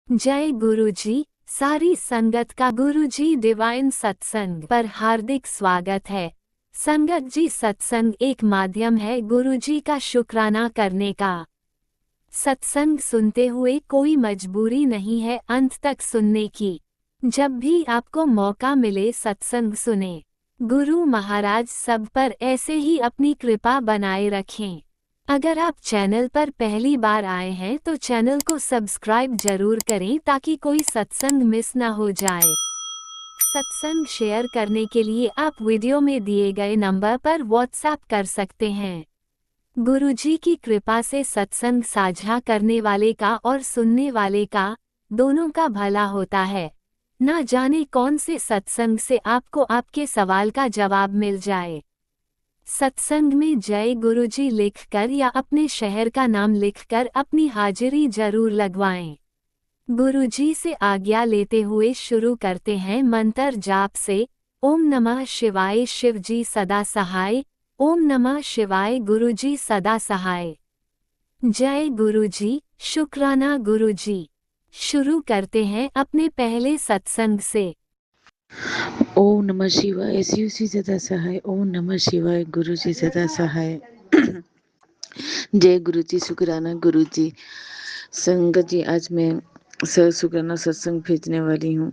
जय गुरुजी। सारी संगत का गुरुजी डिवाइन सत्संग पर हार्दिक स्वागत है। संगत जी, सत्संग एक माध्यम है गुरुजी का शुक्राना करने का। सत्संग सुनते हुए कोई मजबूरी नहीं है अंत तक सुनने की। जब भी आपको मौका मिले सत्संग सुने। गुरु महाराज सब पर ऐसे ही अपनी कृपा बनाए रखें। अगर आप चैनल पर पहली बार आए हैं तो चैनल को सब्सक्राइब जरूर करें ताकि कोई सत्संग मिस ना हो जाए। सत्संग शेयर करने के लिए आप वीडियो में दिए गए नंबर पर व्हाट्सएप कर सकते हैं। गुरुजी की कृपा से सत्संग साझा करने वाले का और सुनने वाले का दोनों का भला होता है। ना जाने कौन से सत्संग से आपको आपके सवाल का जवाब मिल जाए। सत्संग में जय गुरुजी लिखकर या अपने शहर का नाम लिखकर अपनी हाजिरी जरूर लगवाएं। गुरुजी से आज्ञा लेते हुए शुरू करते हैं मंत्र जाप से। ओम नमः शिवाय, शिवजी सदा सहाय। ओम नमः शिवाय, गुरुजी सदा सहाय। जय गुरुजी, शुक्राना गुरुजी। शुरू करते हैं अपने पहले सत्संग से। ओम नमः शिवाय, शिव जी सदा सहाय। ओम नमः शिवाय, गुरु जी सदा सहाय। जय गुरु जी, शुक्राना गुरु जी। संगत जी, आज मैं शुक्राना सत्संग भेजने वाली हूँ।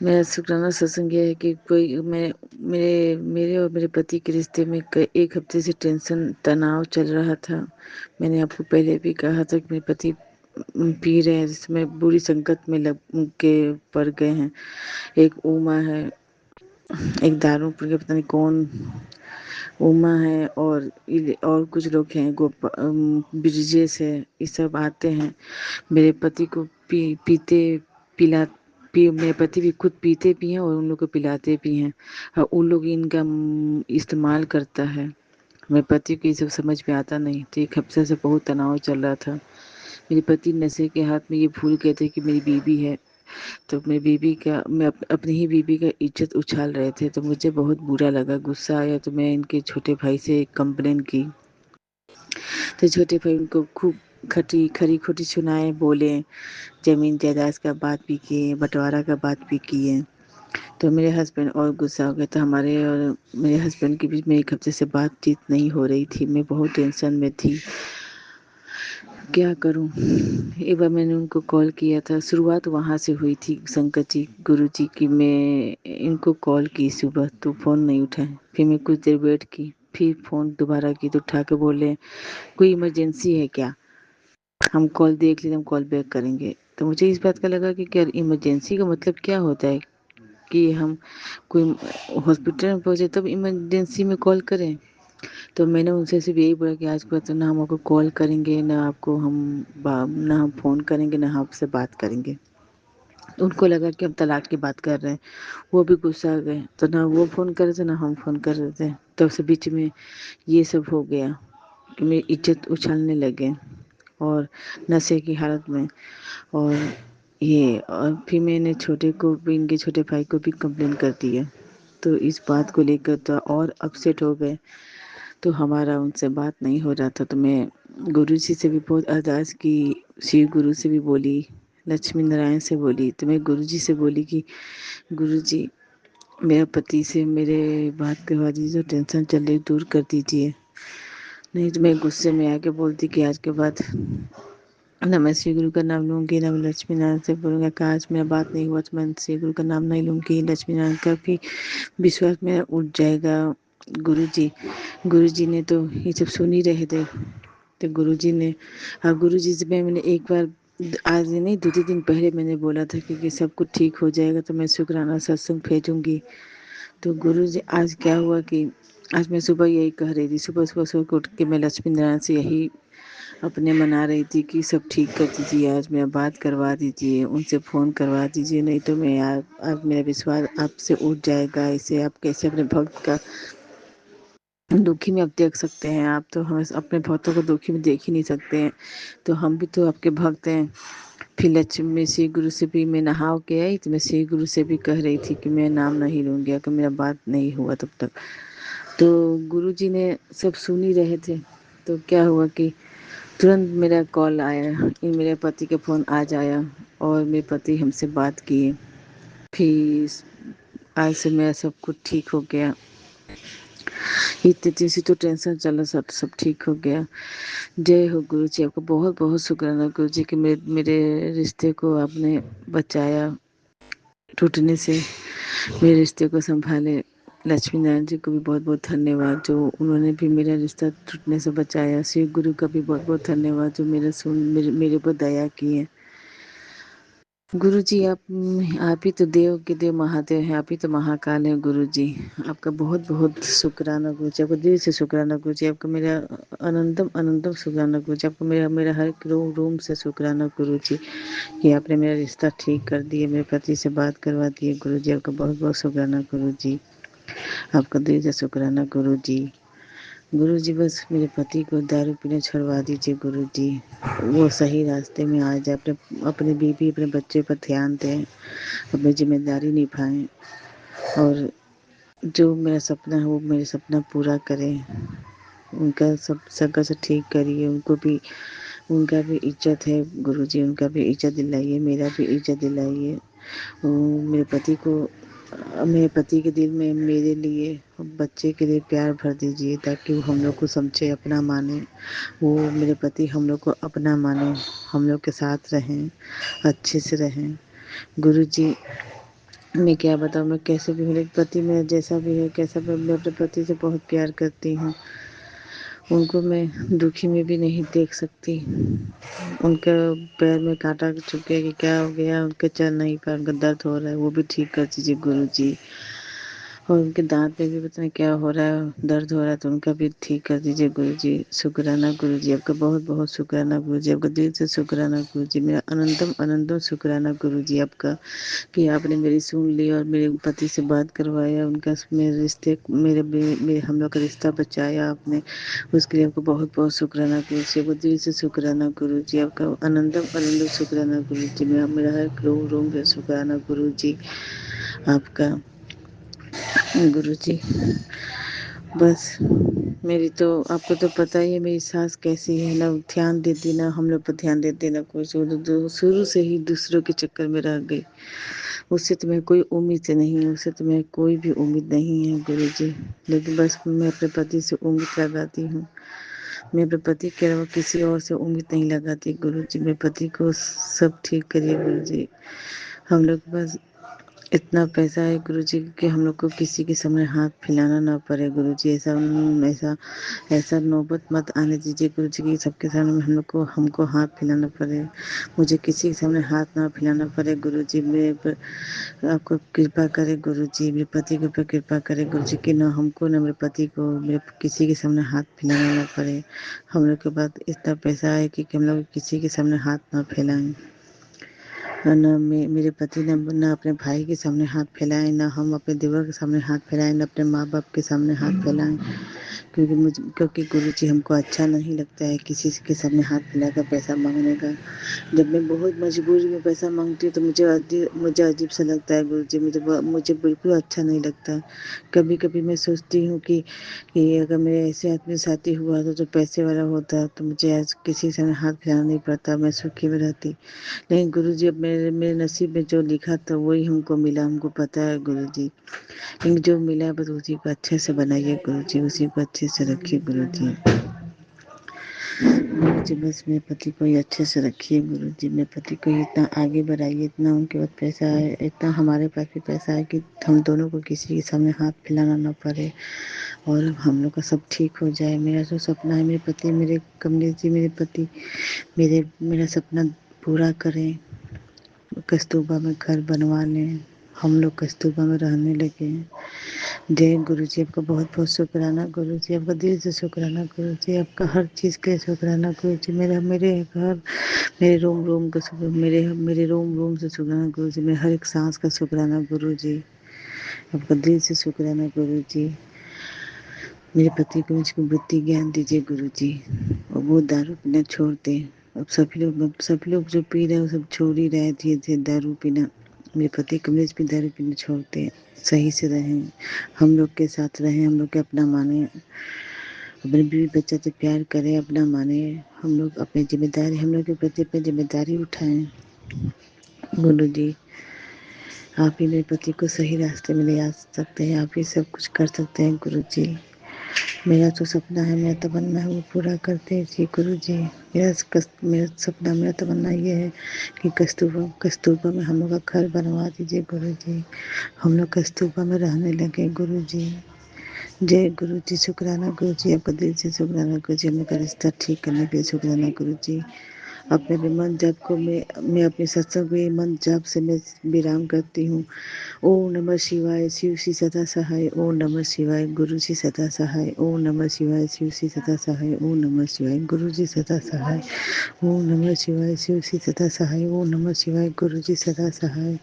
मेरा शुक्राना सत्संग यह है कि मेरे और मेरे पति के रिश्ते में एक हफ्ते से टेंशन तनाव चल रहा था। मैंने आपको पहले भी कहा था कि मेरे पति पी रहे हैं, जिसमें बुरी संकट में लग के पड़ गए हैं। एक उमा है, एक दारूपुर के पता नहीं कौन उमा है, और कुछ लोग हैं, ब्रिजेश है। ये सब आते हैं मेरे पति को पीते पिला मेरे पति भी खुद पीते भी हैं और उन लोग को पिलाते भी हैं, और उन लोग इनका इस्तेमाल करता है। मेरे पति को ये सब समझ में आता नहीं, तो एक हफ्ते से बहुत तनाव चल रहा था। मेरे पति नशे के हाथ में ये भूल गए थे कि मेरी बीवी है, तो मैं अपनी ही बीवी का इज्जत उछाल रहे थे। तो मुझे बहुत बुरा लगा, गुस्सा आया, तो मैं इनके छोटे भाई से कंप्लेन की। तो छोटे भाई उनको खूब खरी खोटी सुनाए, बोले जमीन जायदाद का बात भी किए, बंटवारा का बात भी किए। तो मेरे हस्बैंड और गुस्सा हो गए। तो हमारे और मेरे हस्बैंड के बीच में एक हफ्ते से बातचीत नहीं हो रही थी। मैं बहुत टेंशन में थी, क्या करूं। एक बार मैंने उनको कॉल किया था, शुरुआत वहाँ से हुई थी संकट जी, गुरु जी की। मैं इनको कॉल की सुबह, तो फ़ोन नहीं उठाए। फिर मैं कुछ देर वेट की, फिर फ़ोन दोबारा की, तो उठा के बोले कोई इमरजेंसी है क्या, हम कॉल देख लेते, हम कॉल बैक करेंगे। तो मुझे इस बात का लगा कि क्या इमरजेंसी का मतलब क्या होता है, कि हम कोई हॉस्पिटल में पहुँचे तब इमरजेंसी में कॉल करें। तो मैंने उनसे सिर्फ यही बोला कि आज के बाद तो ना हम आपको कॉल करेंगे, ना हम फ़ोन करेंगे, ना हम आपसे बात करेंगे। तो उनको लगा कि हम तलाक की बात कर रहे हैं। वो भी गुस्सा आ गए, तो ना वो फ़ोन कर रहे थे, ना हम फ़ोन कर रहे थे। तब से बीच में ये सब हो गया कि मेरी इज्जत उछालने लगे, और नशे की हालत में। और फिर मैंने छोटे को भी, इनके छोटे भाई को भी कंप्लेन कर दिया। तो इस बात को लेकर तो और अपसेट हो गए। तो हमारा उनसे बात नहीं हो रहा था। तो मैं गुरुजी से भी बहुत अरदास की, शिव गुरु से भी बोली, लक्ष्मी नारायण से बोली। तो मैं गुरुजी से बोली कि गुरुजी, मेरा पति से मेरे बात करवा दीजिए, जो टेंशन चल रही दूर कर दीजिए। नहीं तो मैं गुस्से में आके बोलती कि आज के बाद ना मैं श्री गुरु का नाम लूँगी, ना मैं लक्ष्मी नारायण से बोलूँगा। कि आज मेरा बात नहीं हुआ तो मैं श्री गुरु का नाम नहीं लूँगी। लक्ष्मी नारायण का भी विश्वास मेरा उठ जाएगा। गुरुजी ने तो ये सब सुन ही रहे थे। तो गुरुजी ने, हाँ, गुरुजी से मैंने एक बार, आज नहीं 2-3 दिन पहले मैंने बोला था कि सब कुछ ठीक हो जाएगा तो मैं शुक्राना सत्संग भेजूंगी। तो गुरुजी, आज क्या हुआ कि आज मैं सुबह यही कह रही थी, सुबह सुबह सो के उठ के मैं लक्ष्मी नारायण से यही अपने मना रही थी कि सब ठीक कर दीजिए, आज मेरा बात करवा दीजिए, उनसे फ़ोन करवा दीजिए, नहीं तो मैं आज मेरा विश्वास आपसे उठ जाएगा। इसे आप कैसे अपने भक्त का दुखी में आप देख सकते हैं, आप तो हम अपने भक्तों को दुखी में देख ही नहीं सकते हैं। तो हम भी तो आपके भक्त हैं। फिर लक्ष्मी श्री गुरु से भी मैं नहा के आई, तो मैं श्री गुरु से भी कह रही थी कि मैं नाम नहीं लूँगी अगर मेरा बात नहीं हुआ तब तक। तो गुरु जी ने सब सुन ही रहे थे। तो क्या हुआ कि तुरंत मेरा कॉल आया, ये मेरे पति का फ़ोन आज आया और मेरे पति हमसे बात किए। फिर आज से मेरा सब कुछ ठीक हो गया। इतनी दिन से तो टेंशन चला, सब ठीक हो गया। जय हो गुरु जी, आपका बहुत बहुत शुक्राना गुरु जी कि मेरे रिश्ते को आपने बचाया टूटने से, मेरे रिश्ते को संभाले। लक्ष्मी नारायण जी को भी बहुत बहुत धन्यवाद, जो उन्होंने भी मेरा रिश्ता टूटने से बचाया। शिव गुरु का भी बहुत बहुत धन्यवाद, जो मेरे पर दया किए। गुरु जी, आप ही तो देव के देव महादेव हैं, आप ही तो महाकाल हैं गुरु जी। आपका बहुत बहुत शुक्राना गुरु जी, आपका दिल से शुक्राना गुरु जी, आपका मेरा अनंतम अनंतम शुक्राना गुरु जी, आपको मेरा मेरा हर एक रोम रोम से शुक्राना गुरु जी कि आपने मेरा रिश्ता ठीक कर दिए, मेरे पति से बात करवा दिए गुरु जी। आपका बहुत बहुत शुक्राना गुरु जी, आपका दिल से शुक्राना गुरु जी। गुरु जी, बस मेरे पति को दारू पीना छुड़वा दीजिए गुरु जी, वो सही रास्ते में आ जाए, अपने बीवी अपने बच्चे पर ध्यान दें, अपनी जिम्मेदारी निभाएं और जो मेरा सपना है वो मेरे सपना पूरा करें। उनका सबका से ठीक करिए, उनका भी इज्जत है गुरु जी, उनका भी इज्जत दिलाइए, मेरा भी इज्जत दिलाइए। मेरे पति को, मेरे पति के दिल में मेरे लिए, बच्चे के लिए प्यार भर दीजिए, ताकि वो हम लोग को समझे, अपना माने। वो मेरे पति हम लोग को अपना माने, हम लोग के साथ रहें, अच्छे से रहें। गुरु जी, मैं क्या बताऊँ, मैं कैसे भी, मेरे पति मेरा जैसा भी है, कैसा भी, मैं अपने पति से बहुत प्यार करती हूँ। उनको मैं दुखी में भी नहीं देख सकती। उनका पैर में कांटा चुभ गया कि क्या हो गया, उनके चल नहीं पा, उनका दर्द हो रहा है, वो भी ठीक कर दीजिए गुरु जी। और उनके दांत में भी पता नहीं क्या हो रहा है, दर्द हो रहा है, तो उनका भी ठीक कर दीजिए गुरु जी। शुक्राना गुरु जी, आपका बहुत बहुत शुक्राना गुरु जी, आपका दिल से शुक्राना गुरु जी, मेरा अनंतम अनंतम शुक्राना गुरु जी आपका कि आपने मेरी सुन ली और मेरे पति से बात करवाया, उनका मेरे रिश्ते, मेरे हम लोग का रिश्ता बचाया आपने, उसके लिए आपको बहुत बहुत शुक्राना गुरु जी, आपको दिल से शुक्राना गुरु जी, आपका अनंतम अनंतम शुक्राना गुरु जी, मेरा हर रोम रोम से शुक्राना गुरु जी आपका। गुरु जी, बस मेरी तो, आपको तो पता ही है मेरी सास कैसी है, ना ध्यान देती, ना हम लोग पर ध्यान देती, ना कुछ। शुरू से ही दूसरों के चक्कर में रह गई। उससे तो मैं कोई उम्मीद से नहीं है, उससे तो मैं कोई भी उम्मीद नहीं है गुरु जी। लेकिन बस मैं अपने पति से उम्मीद लगाती हूँ, मैं अपने पति के अलावा किसी और से उम्मीद नहीं लगाती गुरु जी। मेरे पति को सब ठीक करिए गुरु जी। हम लोग बस इतना पैसा है गुरु जी कि हम लोग को किसी के सामने हाथ फैलाना ना पड़े गुरु जी। ऐसा ऐसा नौबत मत आने दीजिए गुरु जी कि सबके सामने हमको हाथ फैलाना पड़े। मुझे किसी के सामने हाथ ना फैलाना पड़े गुरु जी। मेरे पर आपको कृपा करे गुरु जी, मेरे पति के ऊपर कृपा करे गुरु जी कि ना हमको ना मेरे पति को मेरे किसी के सामने हाथ फैलाना ना पड़े। हम लोग के पास इतना पैसा है कि हम लोग किसी के सामने हाथ ना फैलाएं। ना मेरे पति ना अपने भाई के सामने हाथ फैलाएं, ना हम अपने देवर के सामने हाथ फैलाएं, ना अपने माँ बाप के सामने हाथ फैलाएं। क्योंकि गुरु जी हमको अच्छा नहीं लगता है किसी के सामने हाथ फैलाकर पैसा मांगने का। जब मैं बहुत मजबूरी में पैसा मांगती हूँ तो मुझे अजीब सा लगता है गुरु जी, मुझे बिल्कुल अच्छा नहीं लगता। कभी कभी मैं सोचती हूँ कि अगर मेरे ऐसे आदमी साथी हुआ तो पैसे वाला होता तो मुझे आज किसी के सामने हाथ फैलाना नहीं पड़ता, मैं सुखी में रहती। नहीं गुरु जी, अब मेरे मेरे नसीब में जो लिखा था वही हमको मिला, हमको पता है गुरु जी। लेकिन जो मिला बस उसी को अच्छे से बनाइए गुरु जी, उसी को अच्छे से रखिए गुरु जी। गुरु जी, बस मेरे पति को ही अच्छे से रखिए गुरु जी। मेरे पति को ही इतना आगे बढ़ाइए, इतना उनके पास पैसा है, इतना हमारे पास भी पैसा है कि हम दोनों को किसी के सामने हाथ फैलाना ना पड़े और हम लोग का सब ठीक हो जाए। मेरा जो सपना है, मेरे पति, मेरे कमलेश जी, मेरे पति मेरा सपना पूरा करें। कस्तूरबा में घर बनवा लें, हम लोग कस्तूरबा में रहने लगे हैं। जय गुरु जी, आपका बहुत बहुत शुक्राना गुरु जी, आपका दिल से शुक्राना गुरु जी, आपका हर चीज़ के शुक्राना गुरु जी। मेरे घर, मेरे रोम रोम का शुक्र, मेरे रोम रोम से शुक्राना गुरु जी, मेरे हर एक सांस का शुक्राना गुरु जी, आपका दिल से शुक्राना गुरु जी। मेरे पति को मुझको बुद्धि ज्ञान दीजिए गुरु जी, और वो दारू पीना छोड़ दें। अब सभी लोग जो पी रहे हैं वो सब छोड़ ही रहे धीरे धीरे दारू पीना। मेरे पति कमलेश भी दारू पीना छोड़ते, सही से रहें, हम लोग के साथ रहें, हम लोग के अपना माने। अपने बीवी बच्चा से प्यार करें, अपना माने। हम लोग अपनी जिम्मेदारी, हम लोग के प्रति अपनी जिम्मेदारी उठाएं। गुरु जी, आप ही मेरे पति को सही रास्ते में ले आ सकते हैं, आप ही सब कुछ कर सकते हैं गुरु जी। मेरा तो सपना है, मेरा तमन्ना है, वो पूरा करते जी गुरु जी। मेरा सपना, मेरा तमन्ना ये है कि कस्तूरबा में हम लोग का घर बनवा दीजिए गुरु जी। हम लोग कस्तूरबा में रहने लगे गुरु जी। जय गुरु जी, शुक्राना गुरु जी, आपका दिल से शुक्राना गुरु जी, हम लोग का रिश्ता ठीक करने के लिए शुक्राना गुरु जी। अपने भी मन जाप को मैं अपने सत्संग में मन जाप से मैं विराम करती हूँ। ओम नमः शिवाय, शिव श्री सदा सहाय। ओम नमः शिवाय, गुरु जी सदा सहाय। ओम नमः शिवाय, शिव श्री सदा सहाय। ओम नमः शिवाय, गुरु जी सदा सहाय। ओम नमः शिवाय, शिव श्री सदा सहाय। ओम नमः शिवाय, गुरु जी सदा सहाय।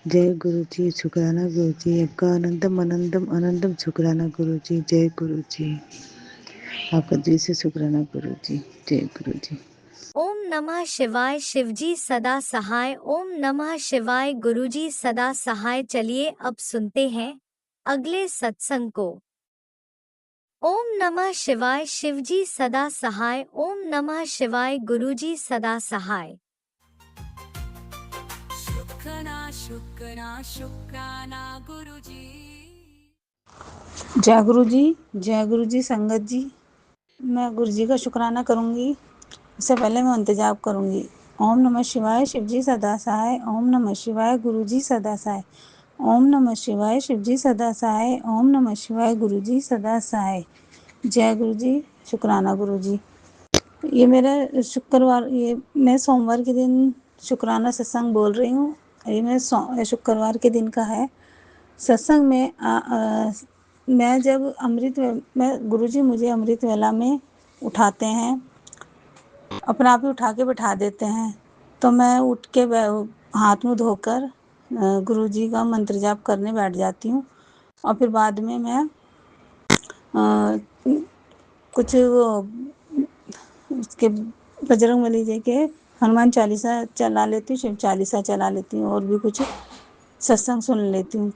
जय गुरु जी, शुक्राना गुरु जी, आपका अनंतम अनंतम अनंतम शुक्राना गुरु जी। जय गुरु जी, आपका दिल से शुक्राना गुरु जी। जय गुरु जी। ओम नमः शिवाय, शिवजी सदा सहाय। ओम नमः शिवाय, गुरुजी सदा सहाय। चलिए अब सुनते हैं अगले सत्संग को। ओम नमः शिवाय, शिवजी सदा सहाय। ओम नमः शिवाय, गुरुजी सदा सहाय। शुक्राना गुरुजी। जय गुरु जी संगत जी। मैं गुरु जी का शुक्राना करूंगी। उससे पहले मैं इंतजाब करूंगी। ओम नमः शिवाय, शिवजी सदा सहाय। ओम नमः शिवाय, गुरुजी सदा सहाय। ओम नमः शिवाय, शिवजी सदा सहाय। ओम नमः शिवाय, गुरुजी सदा सहाय। जय गुरु जी, शुक्राना गुरु जी। ये मेरा शुक्रवार, ये मैं सोमवार के दिन शुक्राना सत्संग बोल रही हूँ। ये मैं शुक्रवार के दिन का है। सत्संग में मैं जब मैं गुरुजी मुझे अमृत वेला में उठाते हैं, अपने आप ही उठा के बैठा देते हैं। तो मैं उठ के हाथ मुँह धोकर गुरुजी का मंत्र जाप करने बैठ जाती हूँ। और फिर बाद में मैं कुछ वो उसके बजरंगबली जी के हनुमान चालीसा चला लेती हूँ, शिव चालीसा चला लेती हूँ, और भी कुछ सत्संग सुन लेती हूँ।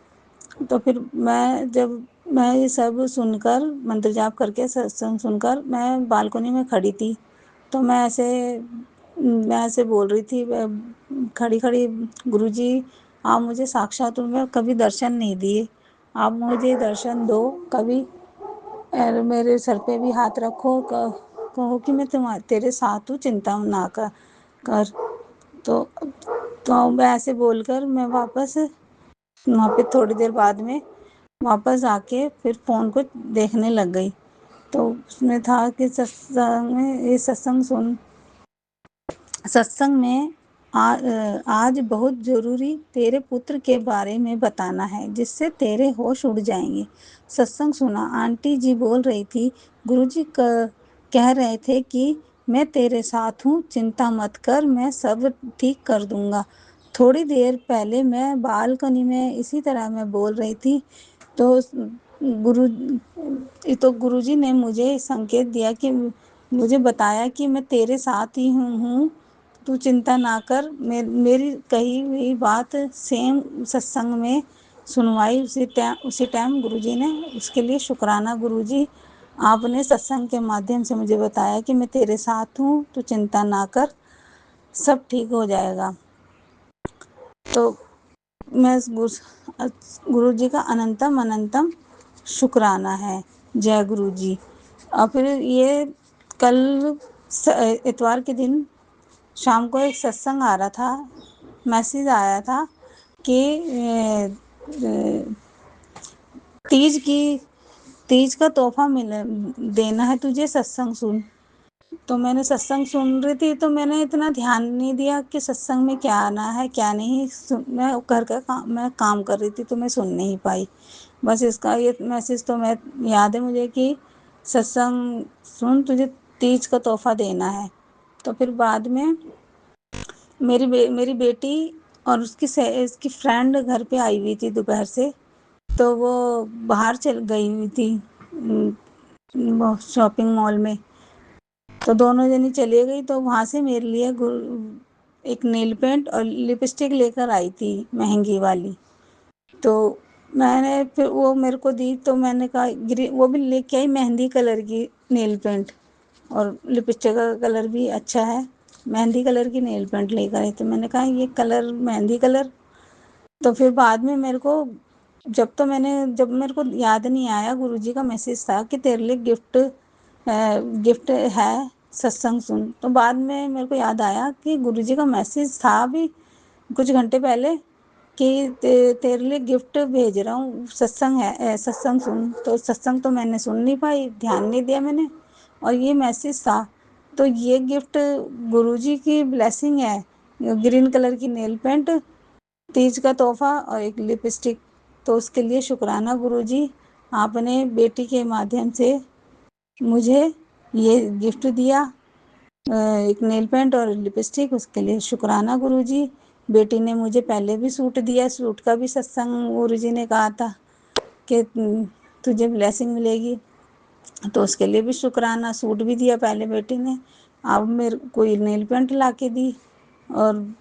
तो फिर मैं ये सब सुनकर, मंत्र जाप करके सत्संग सुनकर मैं बालकनी में खड़ी थी। तो मैं ऐसे बोल रही थी खड़ी खड़ी, गुरुजी आप मुझे साक्षात में कभी दर्शन नहीं दिए, आप मुझे दर्शन दो कभी, और मेरे सर पे भी हाथ रखो, कहो कि मैं तेरे साथ हूँ, चिंता ना कर। तो मैं ऐसे बोलकर मैं वापस वहाँ पे थोड़ी देर बाद में वापस आके फिर फ़ोन को देखने लग गई। तो उसमें था कि सत्संग में आज बहुत ज़रूरी तेरे पुत्र के बारे में बताना है, जिससे तेरे होश उड़ जाएंगे। सत्संग सुना, आंटी जी बोल रही थी, गुरुजी कह रहे थे कि मैं तेरे साथ हूँ, चिंता मत कर, मैं सब ठीक कर दूंगा। थोड़ी देर पहले मैं बालकनी में इसी तरह मैं बोल रही थी, तो गुरु गुरुजी ने मुझे संकेत दिया कि मुझे बताया कि मैं तेरे साथ ही हूँ, तू चिंता ना कर। मेरी कही हुई बात सेम सत्संग में सुनवाई उसी टाइम गुरुजी ने। उसके लिए शुक्राना गुरुजी, आपने सत्संग के माध्यम से मुझे बताया कि मैं तेरे साथ हूँ, तू चिंता ना कर, सब ठीक हो जाएगा। तो मैं गुरुजी का अनंतम अनंतम शुक्राना है। जय गुरु जी। और फिर ये कल इतवार के दिन शाम को एक सत्संग आ रहा था, मैसेज आया था कि तीज का तोहफा देना है तुझे, सत्संग सुन। तो मैंने सत्संग सुन रही थी, तो मैंने इतना ध्यान नहीं दिया कि सत्संग में क्या आना है क्या नहीं। मैं घर का मैं काम कर रही थी, तो मैं सुन नहीं पाई। बस इसका ये मैसेज तो मैं याद है मुझे कि सत्संग सुन, तुझे तीज का तोहफा देना है। तो फिर बाद में मेरी बेटी और उसकी फ्रेंड घर पे आई हुई थी दोपहर से, तो वो बाहर चल गई हुई थी शॉपिंग मॉल में। तो दोनों जनी चली गई, तो वहाँ से मेरे लिए एक नेल पेंट और लिपस्टिक लेकर आई थी, महंगी वाली। तो मैंने फिर वो मेरे को दी, तो मैंने कहा वो भी लेके आई मेहंदी कलर की नेल पेंट और लिपस्टिक का कलर भी अच्छा है। मेहंदी कलर की नेल पेंट लेकर आई, तो मैंने कहा ये कलर मेहंदी कलर। तो फिर बाद में मेरे को जब मेरे को याद नहीं आया, गुरुजी का मैसेज था कि तेरे लिए गिफ्ट है, सत्संग सुन। तो बाद में मेरे को याद आया कि गुरुजी का मैसेज था भी कुछ घंटे पहले कि तेरे लिए गिफ्ट भेज रहा हूँ, सत्संग है, सत्संग सुन। तो सत्संग तो मैंने सुन नहीं पाई, ध्यान नहीं दिया मैंने, और ये मैसेज था। तो ये गिफ्ट गुरुजी की ब्लेसिंग है, ग्रीन कलर की नेल पेंट, तीज का तोहफा और एक लिपस्टिक। तो उसके लिए शुक्राना गुरुजी, आपने बेटी के माध्यम से मुझे ये गिफ्ट दिया, एक नेल पेंट और लिपस्टिक। उसके लिए शुक्राना गुरुजी। बेटी ने मुझे पहले भी सूट दिया, सूट का भी सत्संग गुरुजी ने कहा था कि तुझे ब्लेसिंग मिलेगी, तो उसके लिए भी शुक्राना। सूट भी दिया पहले बेटी ने, अब मेरे को नेल पेंट ला के दी। और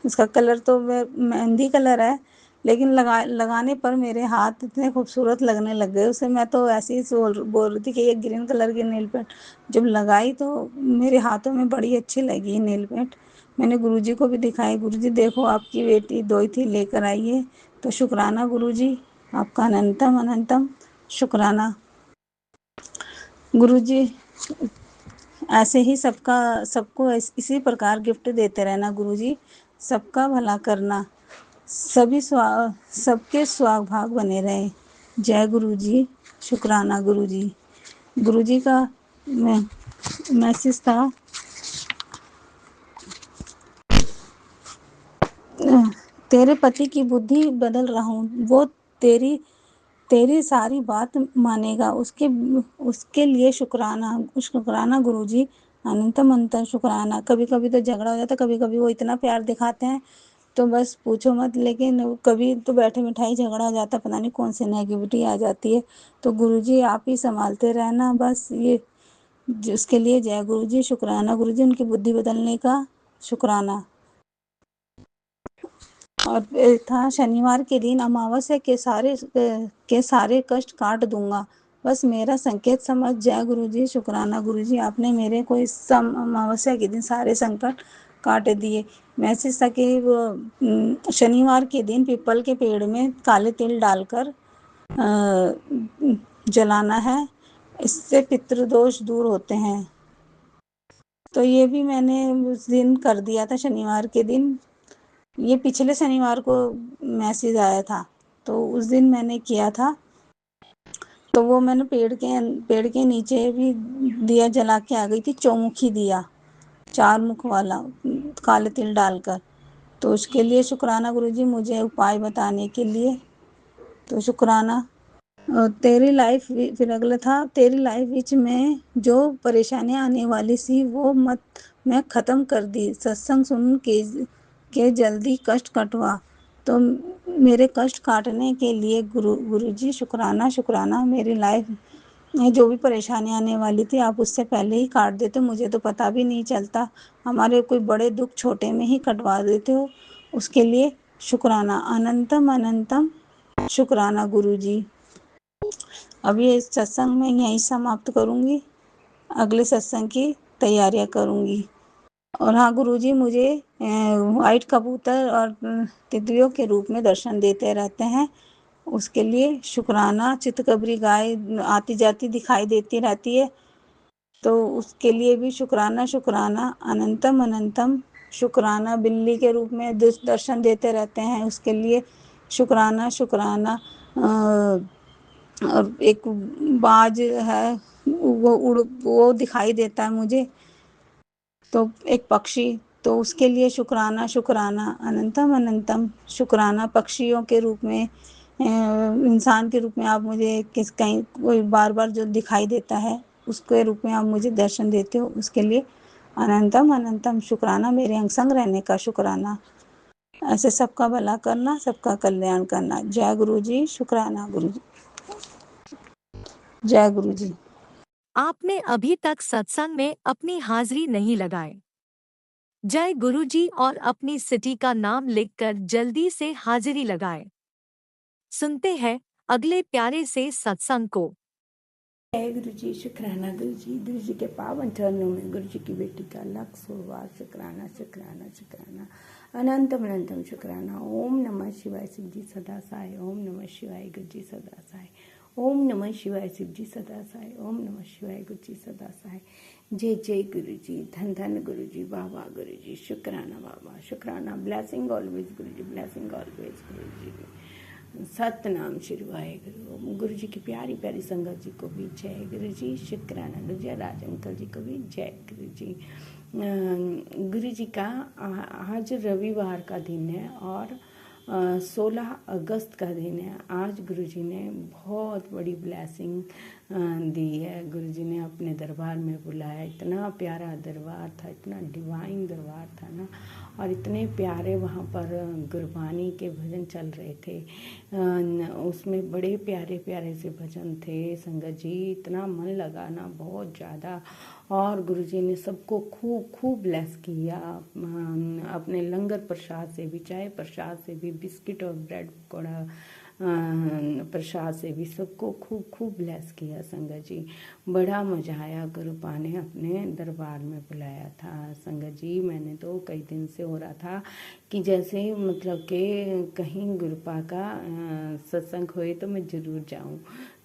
इसका कलर तो मेहंदी कलर है, लेकिन लगाने पर मेरे हाथ इतने खूबसूरत लगने लग गए उसे। मैं तो ऐसे ही बोल रही थी कि ये ग्रीन कलर की नेल पेंट जब लगाई तो मेरे हाथों में बड़ी अच्छी लगी ये नेल पेंट। मैंने गुरुजी को भी दिखाई, गुरुजी देखो आपकी बेटी दोई थी लेकर आई है। तो शुक्राना गुरुजी, आपका अनंतम अनंतम शुक्राना। गुरुजी ऐसे ही सबको इसी प्रकार गिफ्ट देते रहना गुरुजी, सबका भला करना, सबके स्वाभाग बने रहे। जय गुरुजी, शुक्राना गुरुजी। गुरुजी का मैसेज था, तेरे पति की बुद्धि बदल रहा हूँ, वो तेरी तेरी सारी बात मानेगा, उसके लिए शुक्राना गुरुजी, अनंतम अनंत शुक्राना। कभी कभी तो झगड़ा हो जाता, कभी कभी वो इतना प्यार दिखाते हैं तो बस पूछो मत। लेकिन कभी तो बैठे मिठाई झगड़ा हो जाता, पता नहीं कौन सी नेगेटिविटी आ जाती है। तो गुरुजी आप ही संभालते रहना बस। ये उसके लिए जय गुरुजी, शुक्राना गुरुजी, उनकी बुद्धि बदलने का शुक्राना। और था शनिवार के दिन, अमावस्या के सारे कष्ट काट दूंगा, बस मेरा संकेत समझ। जय गुरुजी, शुक्राना गुरुजी, आपने मेरे को इस अमावस्या के दिन सारे संकट काट दिए। मैसेज था कि शनिवार के दिन पीपल के पेड़ में काले तिल डालकर जलाना है, इससे पितृदोष दूर होते हैं। तो ये भी मैंने उस दिन कर दिया था, शनिवार के दिन। ये पिछले शनिवार को मैसेज आया था, तो उस दिन मैंने किया था। तो वो मैंने पेड़ के नीचे भी दिया जला के आ गई थी, चौमुखी दिया, 4 मुख वाला, काले तिल डालकर। तो उसके लिए शुक्राना गुरुजी, मुझे उपाय बताने के लिए। तो शुक्राना। तेरी लाइफ, फिर अगला था, तेरी लाइफ विच में जो परेशानियां आने वाली सी वो मत मैं ख़त्म कर दी, सत्संग सुन के जल्दी कष्ट कटवा। तो मेरे कष्ट काटने के लिए गुरुजी शुक्राना शुक्राना। मेरी लाइफ में जो भी परेशानी आने वाली थी आप उससे पहले ही काट देते, मुझे तो पता भी नहीं चलता। हमारे कोई बड़े दुख छोटे में ही कटवा देते हो, उसके लिए शुक्राना। अनंतम अनंतम शुक्राना गुरुजी। अब ये सत्संग मैं यहीं समाप्त करूँगी, अगले सत्संग की तैयारियां करूँगी। और हाँ गुरुजी, मुझे वाइट कबूतर और तितलियों के रूप में दर्शन देते रहते हैं, उसके लिए शुक्राना। चितकबरी गाय आती जाती दिखाई देती रहती है, तो उसके लिए भी शुक्राना शुक्राना। अनंतम अनंतम शुक्राना। बिल्ली के रूप में दर्शन देते रहते हैं, उसके लिए शुक्राना शुक्राना। और एक बाज है, वो दिखाई देता है मुझे, तो एक पक्षी, तो उसके लिए शुक्राना शुक्राना। अनंतम अनंतम शुक्राना। पक्षियों के रूप में, इंसान के रूप में आप मुझे कहीं कोई बार बार जो दिखाई देता है उसके रूप में आप मुझे दर्शन देते हो, उसके लिए अनंतम अनंतम शुक्राना। मेरे अंग संग रहने का शुक्राना। ऐसे सबका भला करना, सबका कल्याण करना। जय गुरु जी, शुक्राना गुरु जी, जय गुरु जी। आपने अभी तक सत्संग में अपनी हाजिरी नहीं लगाए। जय गुरुजी और अपनी सिटी का नाम लिखकर जल्दी से हाजिरी लगाएं। सुनते हैं अगले प्यारे से सत्संग को। जय गुरु जी, शुक्राना गुरु जी के पावन चरणों में गुरु जी की बेटी का लाख बार शुक्राना शुक्राना शुक्राना, अनंतम अनंतम शुक्राना। ओम नमः शिवाय शिव जी सदा साय, ओम नमः शिवाय गुरु जी सदा साय, ओम नमः शिवाय शिव जी सदा साय, ओम नमः शिवाय गुरु जी सदा साय। जय जय गुरु जी, धन धन गुरु जी, बाबा गुरु जी, शुक्राना बाबा शुक्राना। ब्लेसिंग ऑलवेज गुरु जी, ब्लेसिंग ऑलवेज गुरु जी। सतनाम श्री वाहेगुरु। गुरु जी की प्यारी प्यारी संगत जी को भी जय गुरु जी, शुक्राना गुरु जी। राज अंकल जी को भी जय गुरु जी। गुरु जी का आज रविवार का दिन है और 16 अगस्त का दिन है। आज गुरु जी ने बहुत बड़ी ब्लेसिंग दी है। गुरु जी ने अपने दरबार में बुलाया। इतना प्यारा दरबार था, इतना डिवाइन दरबार था ना, और इतने प्यारे वहाँ पर गुरबानी के भजन चल रहे थे। उसमें बड़े प्यारे प्यारे से भजन थे संगत जी, इतना मन लगा ना बहुत ज़्यादा। और गुरु जी ने सबको खूब खूब ब्लेस किया अपने लंगर प्रसाद से भी, चाय प्रसाद से भी, बिस्किट और ब्रेड पकौड़ा प्रसाद से भी सबको खूब खूब ब्लेस किया संगत जी। बड़ा मजा आया। गुरुपा ने अपने दरबार में बुलाया था संगत जी। मैंने तो कई दिन से हो रहा था कि जैसे मतलब कि कहीं गुरुपा का सत्संग होए तो मैं ज़रूर जाऊं।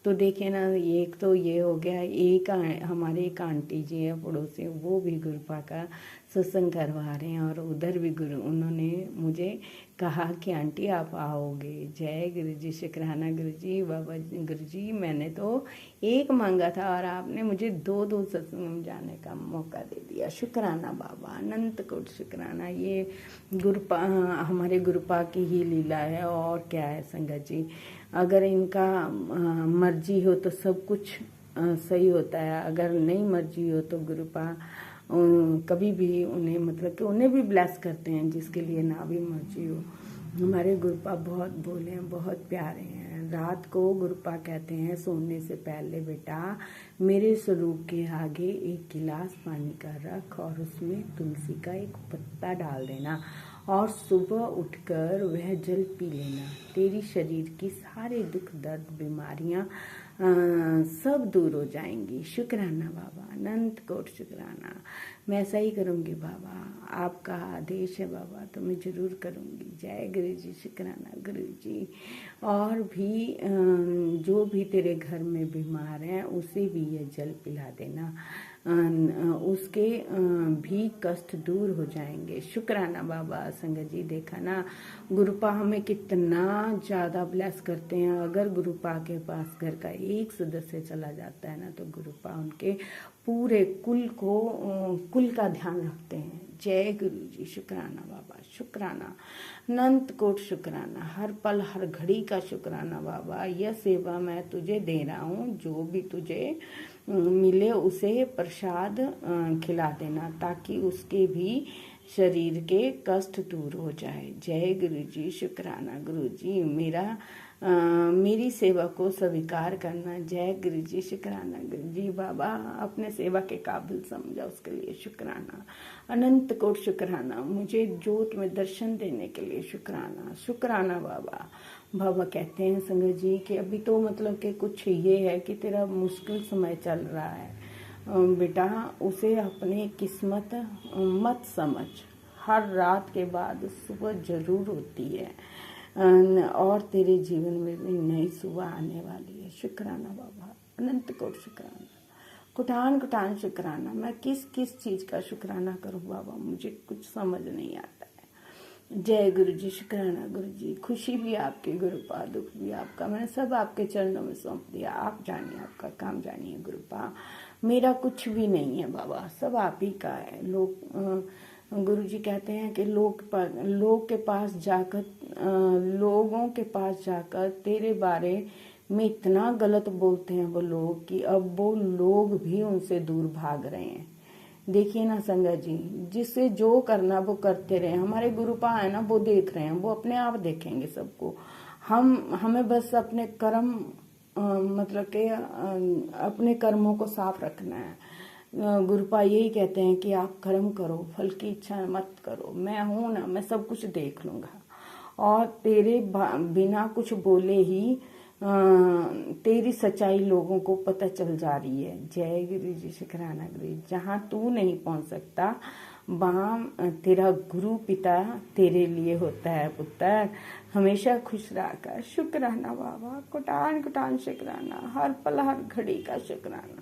तो देखिए ना, एक तो ये हो गया, एक हमारे एक आंटी जी है पड़ोसी, वो भी गुरुपा का सत्संग करवा रहे हैं, और उधर भी उन्होंने मुझे कहा कि आंटी आप आओगे। जय गुरु जी, शुक्राना गुरु जी, बाबा गुरु जी। मैंने तो एक मांगा था और आपने मुझे दो दो सत्संग में जाने का मौका दे दिया। शुक्राना बाबा, अनंत कोट शुक्राना। ये गुरुपा, हमारे गुरुपा की ही लीला है और क्या है संगत जी। अगर इनका मर्जी हो तो सब कुछ सही होता है, अगर नहीं मर्जी हो तो गुरुपा कभी भी उन्हें मतलब कि उन्हें भी ब्लेस करते हैं जिसके लिए ना भी मर्जी हो। हमारे गुरुपा बहुत भोले हैं, बहुत प्यारे हैं। रात को गुरुपा कहते हैं सोने से पहले बेटा मेरे स्वरूप के आगे एक गिलास पानी का रख और उसमें तुलसी का एक पत्ता डाल देना और सुबह उठकर वह जल पी लेना। तेरी शरीर की सारे दुख दर्द बीमारियां सब दूर हो जाएंगी। शुक्राना बाबा, अनंत कोट शुक्राना। मैं ऐसा ही करूँगी बाबा, आपका आदेश है बाबा तो मैं ज़रूर करूँगी। जय गुरु जी, शुक्राना गुरु जी। और भी जो भी तेरे घर में बीमार हैं उसे भी ये जल पिला देना, उसके भी कष्ट दूर हो जाएंगे। शुक्राना बाबा। संगत जी देखा ना, गुरुपा हमें कितना ज़्यादा ब्लेस करते हैं। अगर गुरुपा के पास घर का एक सदस्य चला जाता है ना तो गुरुपा उनके पूरे कुल का ध्यान रखते हैं। जय गुरु जी, शुक्राना बाबा, शुक्राना, अनंत कोट शुक्राना। हर पल हर घड़ी का शुक्राना बाबा। यह सेवा मैं तुझे दे रहा हूँ, जो भी तुझे मिले उसे प्रसाद खिला देना ताकि उसके भी शरीर के कष्ट दूर हो जाए। जय गुरु जी, शुक्राना गुरु जी। मेरी सेवा को स्वीकार करना। जय गुरु जी, शुक्राना गुरु जी। बाबा अपने सेवा के काबिल समझा, उसके लिए शुक्राना, अनंत कोट शुक्राना। मुझे जोत में दर्शन देने के लिए शुक्राना, शुक्राना बाबा। बाबा कहते हैं संगत जी कि अभी तो मतलब कि कुछ ये है कि तेरा मुश्किल समय चल रहा है बेटा, उसे अपनी किस्मत मत समझ। हर रात के बाद सुबह जरूर होती है और तेरे जीवन में भी नई सुबह आने वाली है। शुक्राना बाबा, अनंत कोट शुक्राना, कुटान कुटान शुक्राना। मैं किस किस चीज़ का शुक्राना करूँ बाबा, मुझे कुछ समझ नहीं आता है। जय गुरु जी, शुक्राना गुरु जी। खुशी भी आपकी गुरुपा, दुख भी आपका, मैंने सब आपके चरणों में सौंप दिया। आप जानिए, आपका काम जानिए गुरुपा। मेरा कुछ भी नहीं है बाबा, सब आप ही का है। गुरु जी कहते हैं कि लोगों के पास जाकर तेरे बारे में इतना गलत बोलते हैं वो लोग कि अब वो लोग भी उनसे दूर भाग रहे हैं। देखिए ना संगत जी, जिससे जो करना वो करते रहे। हमारे गुरुपा है ना, वो देख रहे हैं, वो अपने आप देखेंगे सबको। हमें बस अपने कर्म मतलब कि अपने कर्मों को साफ रखना है। गुरुपा यही कहते हैं कि आप कर्म करो, फल की इच्छा मत करो। मैं हूं ना, मैं सब कुछ देख लूंगा और तेरे बिना कुछ बोले ही तेरी सच्चाई लोगों को पता चल जा रही है। जय गुरु जी, शुक्राना गुरु जी। जहाँ तू नहीं पहुँच सकता वहाँ तेरा गुरु पिता तेरे लिए होता है पुत्र। हमेशा खुश रहकर शुक्राना बाबा, कुटान कुटान शुक्राना, हर पल हर घड़ी का शुक्राना,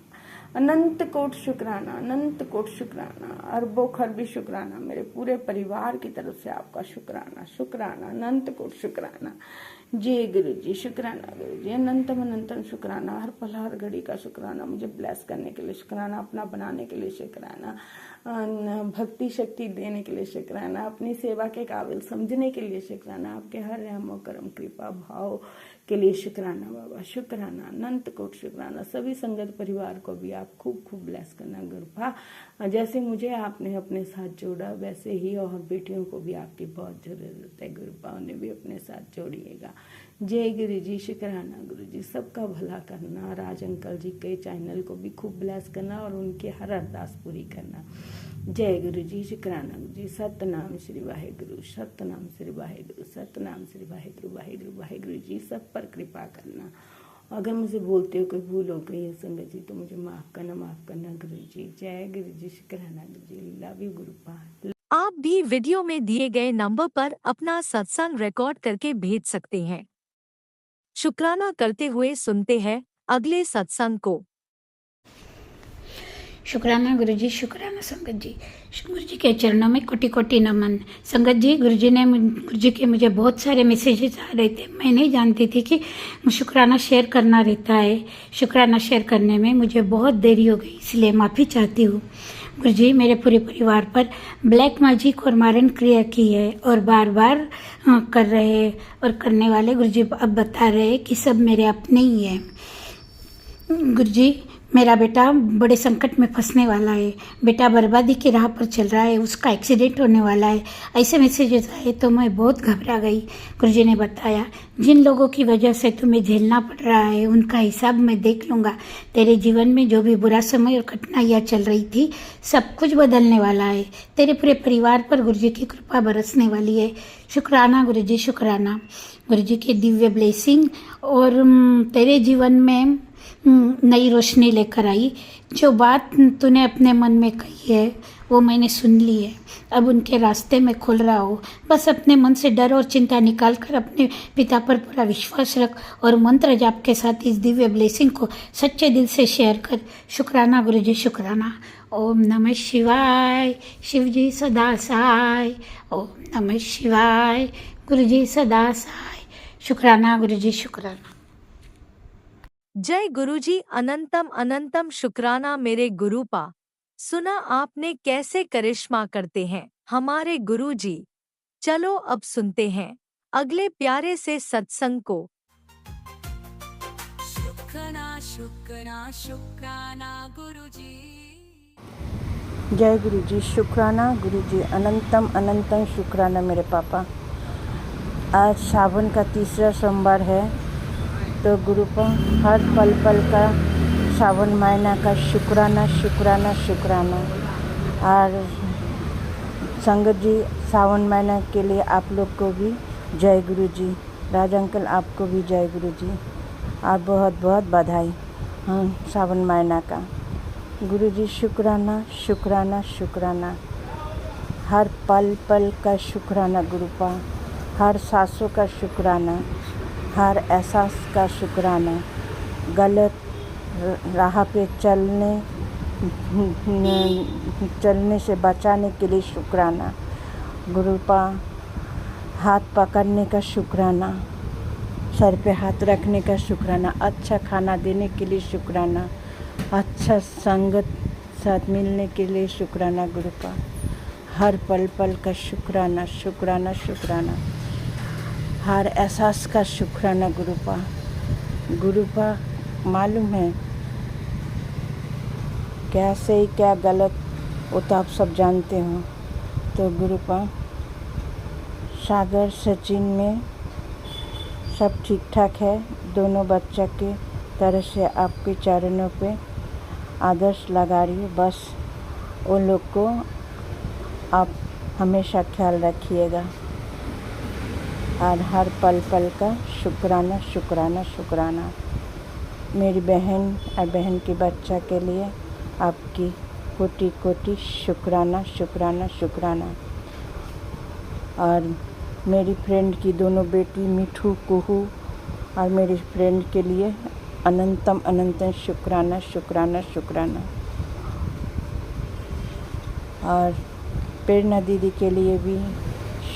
अनंत कोट शुक्राना, अनंत कोट शुक्राना, अरबों खरबी शुक्राना। मेरे पूरे परिवार की तरफ से आपका शुक्राना, शुक्राना, अनंत कोट शुक्राना। जय गुरु जी, शुक्राना गुरु जी, अनंतम अनंतम शुक्राना, हर पल हर घड़ी का शुक्राना। मुझे ब्लेस करने के लिए शुक्राना, अपना बनाने के लिए शुक्राना, भक्ति शक्ति देने के लिए शुक्राना, अपनी सेवा के काबिल समझने के लिए शुक्राना, आपके हर रहमो करम कृपा भाव के लिए शुक्राना बाबा, शुक्राना, अनंत कोट शुक्राना। सभी संगत परिवार को भी आप खूब खूब ब्लेस करना गुरुपा। जैसे मुझे आपने अपने साथ जोड़ा वैसे ही और बेटियों को भी आपकी बहुत जरूरत है गुरुपा, उन्हें भी अपने साथ जोड़िएगा। जय गुरु जी, शुक्राना गुरु जी। सबका भला करना, राज अंकल जी के चैनल को भी खूब ब्लेस करना और उनकी हर अरदास पूरी करना। जय गुरु जी, शुक्राना गुरु जी। सतनाम श्री वाहेगुरु, सतनाम श्री वाहेगुरु, सतनाम श्री वाहेगुरु, वाहेगुरु वाहेगुरु जी। सब पर कृपा करना। अगर मुझे बोलते हो कोई भूल हो गई है संगत जी तो मुझे माफ करना गुरु जी। जय गुरु जी, शुक्राना गुरु जी। Love you गुरुपा। आप भी वीडियो में दिए गए नंबर पर अपना सत्संग रिकॉर्ड करके भेज सकते हैं। शुक्राना करते हुए सुनते हैं अगले सत्संग को। शुक्राना गुरु जी, शुक्राना संगत जी। गुरु जी के चरणों में कोटि कोटि नमन। संगत जी, गुरु जी के मुझे बहुत सारे मैसेजेस आ रहे थे। मैं नहीं जानती थी कि शुक्राना शेयर करना रहता है। शुक्राना शेयर करने में मुझे बहुत देरी हो गई, इसलिए माफ़ी चाहती हूँ। गुरु जी मेरे पूरे परिवार पर ब्लैक मैजिक और मारण क्रिया की है और बार बार कर रहे और करने वाले गुरु जी अब बता रहे कि सब मेरे अपने ही हैं। गुरु जी मेरा बेटा बड़े संकट में फंसने वाला है, बेटा बर्बादी की राह पर चल रहा है, उसका एक्सीडेंट होने वाला है। ऐसे मैसेजेस आए तो मैं बहुत घबरा गई। गुरुजी ने बताया जिन लोगों की वजह से तुम्हें झेलना पड़ रहा है उनका हिसाब मैं देख लूँगा। तेरे जीवन में जो भी बुरा समय और कठिनाइयाँ चल रही थी सब कुछ बदलने वाला है। तेरे पूरे परिवार पर गुरुजी की कृपा बरसने वाली है। शुक्राना गुरुजी, शुक्राना। गुरुजी की दिव्य ब्लेसिंग और तेरे जीवन में नई रोशनी लेकर आई। जो बात तूने अपने मन में कही है वो मैंने सुन ली है। अब उनके रास्ते में खुल रहा हो। बस अपने मन से डर और चिंता निकाल कर अपने पिता पर पूरा विश्वास रख और मंत्र जाप के साथ इस दिव्य ब्लेसिंग को सच्चे दिल से शेयर कर। शुक्राना गुरुजी, शुक्राना। ओम नमः शिवाय, शिव जी सदा सहाय। ओम नमः शिवाय, गुरुजी सदा सहाय। शुक्राना गुरुजी, शुक्राना। जय गुरुजी, अनंतम अनंतम शुक्राना मेरे गुरुपा। सुना आपने कैसे करिश्मा करते हैं हमारे गुरुजी। चलो अब सुनते हैं अगले प्यारे से सत्संग को। शुक्राना शुक्राना शुक्राना गुरुजी। जय गुरु जी, शुक्राना गुरु जी। अनंतम अनंतम शुक्राना मेरे पापा। आज सावन का तीसरा सोमवार है तो गुरु को हर पल पल का सावन महीना का शुक्राना शुक्राना शुक्राना। और संगत जी सावन महीना के लिए आप लोग को भी जय गुरु जी। राज अंकल आपको भी जय गुरु जी और बहुत बहुत बधाई सावन महीना का। गुरु जी शुक्राना शुक्राना शुक्राना। हर पल पल का शुक्राना गुरुपा। हर सांसों का शुक्राना, हर एहसास का शुक्राना। गलत राह पे चलने से बचाने के लिए शुक्राना गुरुपा। हाथ पकड़ने का शुक्राना, सर पे हाथ रखने का शुक्राना, अच्छा खाना देने के लिए शुक्राना, अच्छा संगत साथ मिलने के लिए शुक्राना गुरुपा। हर पल पल का शुक्राना शुक्राना शुक्राना। हर एहसास का शुक्राना गुरुपा। गुरुपा मालूम है क्या सही क्या गलत वो तो आप सब जानते हो। तो गुरुपा सागर सचिन में सब ठीक ठाक है। दोनों बच्चा के तरह से आपके चरणों पे आदर्श लगा रही हूँ। बस उन लोग को आप हमेशा ख्याल रखिएगा। और हर पल पल का शुक्राना शुक्राना शुक्राना। मेरी बहन और बहन के बच्चा के लिए आपकी कोटि कोटि शुक्राना शुक्राना शुक्राना। और मेरी फ्रेंड की दोनों बेटी मिठू कुहू और मेरी फ्रेंड के लिए अनंतम अनंतम शुक्राना शुक्राना शुक्राना। और प्रेरणा दीदी के लिए भी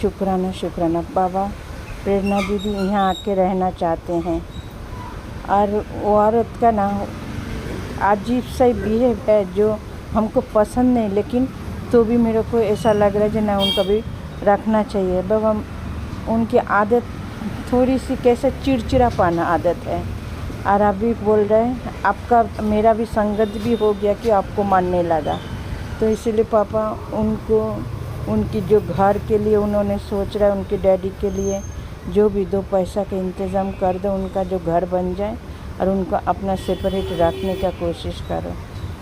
शुक्राना शुक्राना। बाबा प्रेरणा दीदी यहाँ आके रहना चाहते हैं और वो औरत का ना अजीब सा बिहेव है जो हमको पसंद नहीं, लेकिन तो भी मेरे को ऐसा लग रहा है कि ना उनका भी रखना चाहिए। बाबा उनकी आदत थोड़ी सी कैसे चिड़चिड़ापन आदत है और अभी बोल रहे हैं आपका मेरा भी संगत भी हो गया कि आपको मानने लगा। तो इसीलिए पापा उनको उनकी जो घर के लिए उन्होंने सोच रहा है, उनके डैडी के लिए जो भी 2 पैसा का इंतज़ाम कर दो, उनका जो घर बन जाए और उनको अपना सेपरेट रखने का कोशिश करो।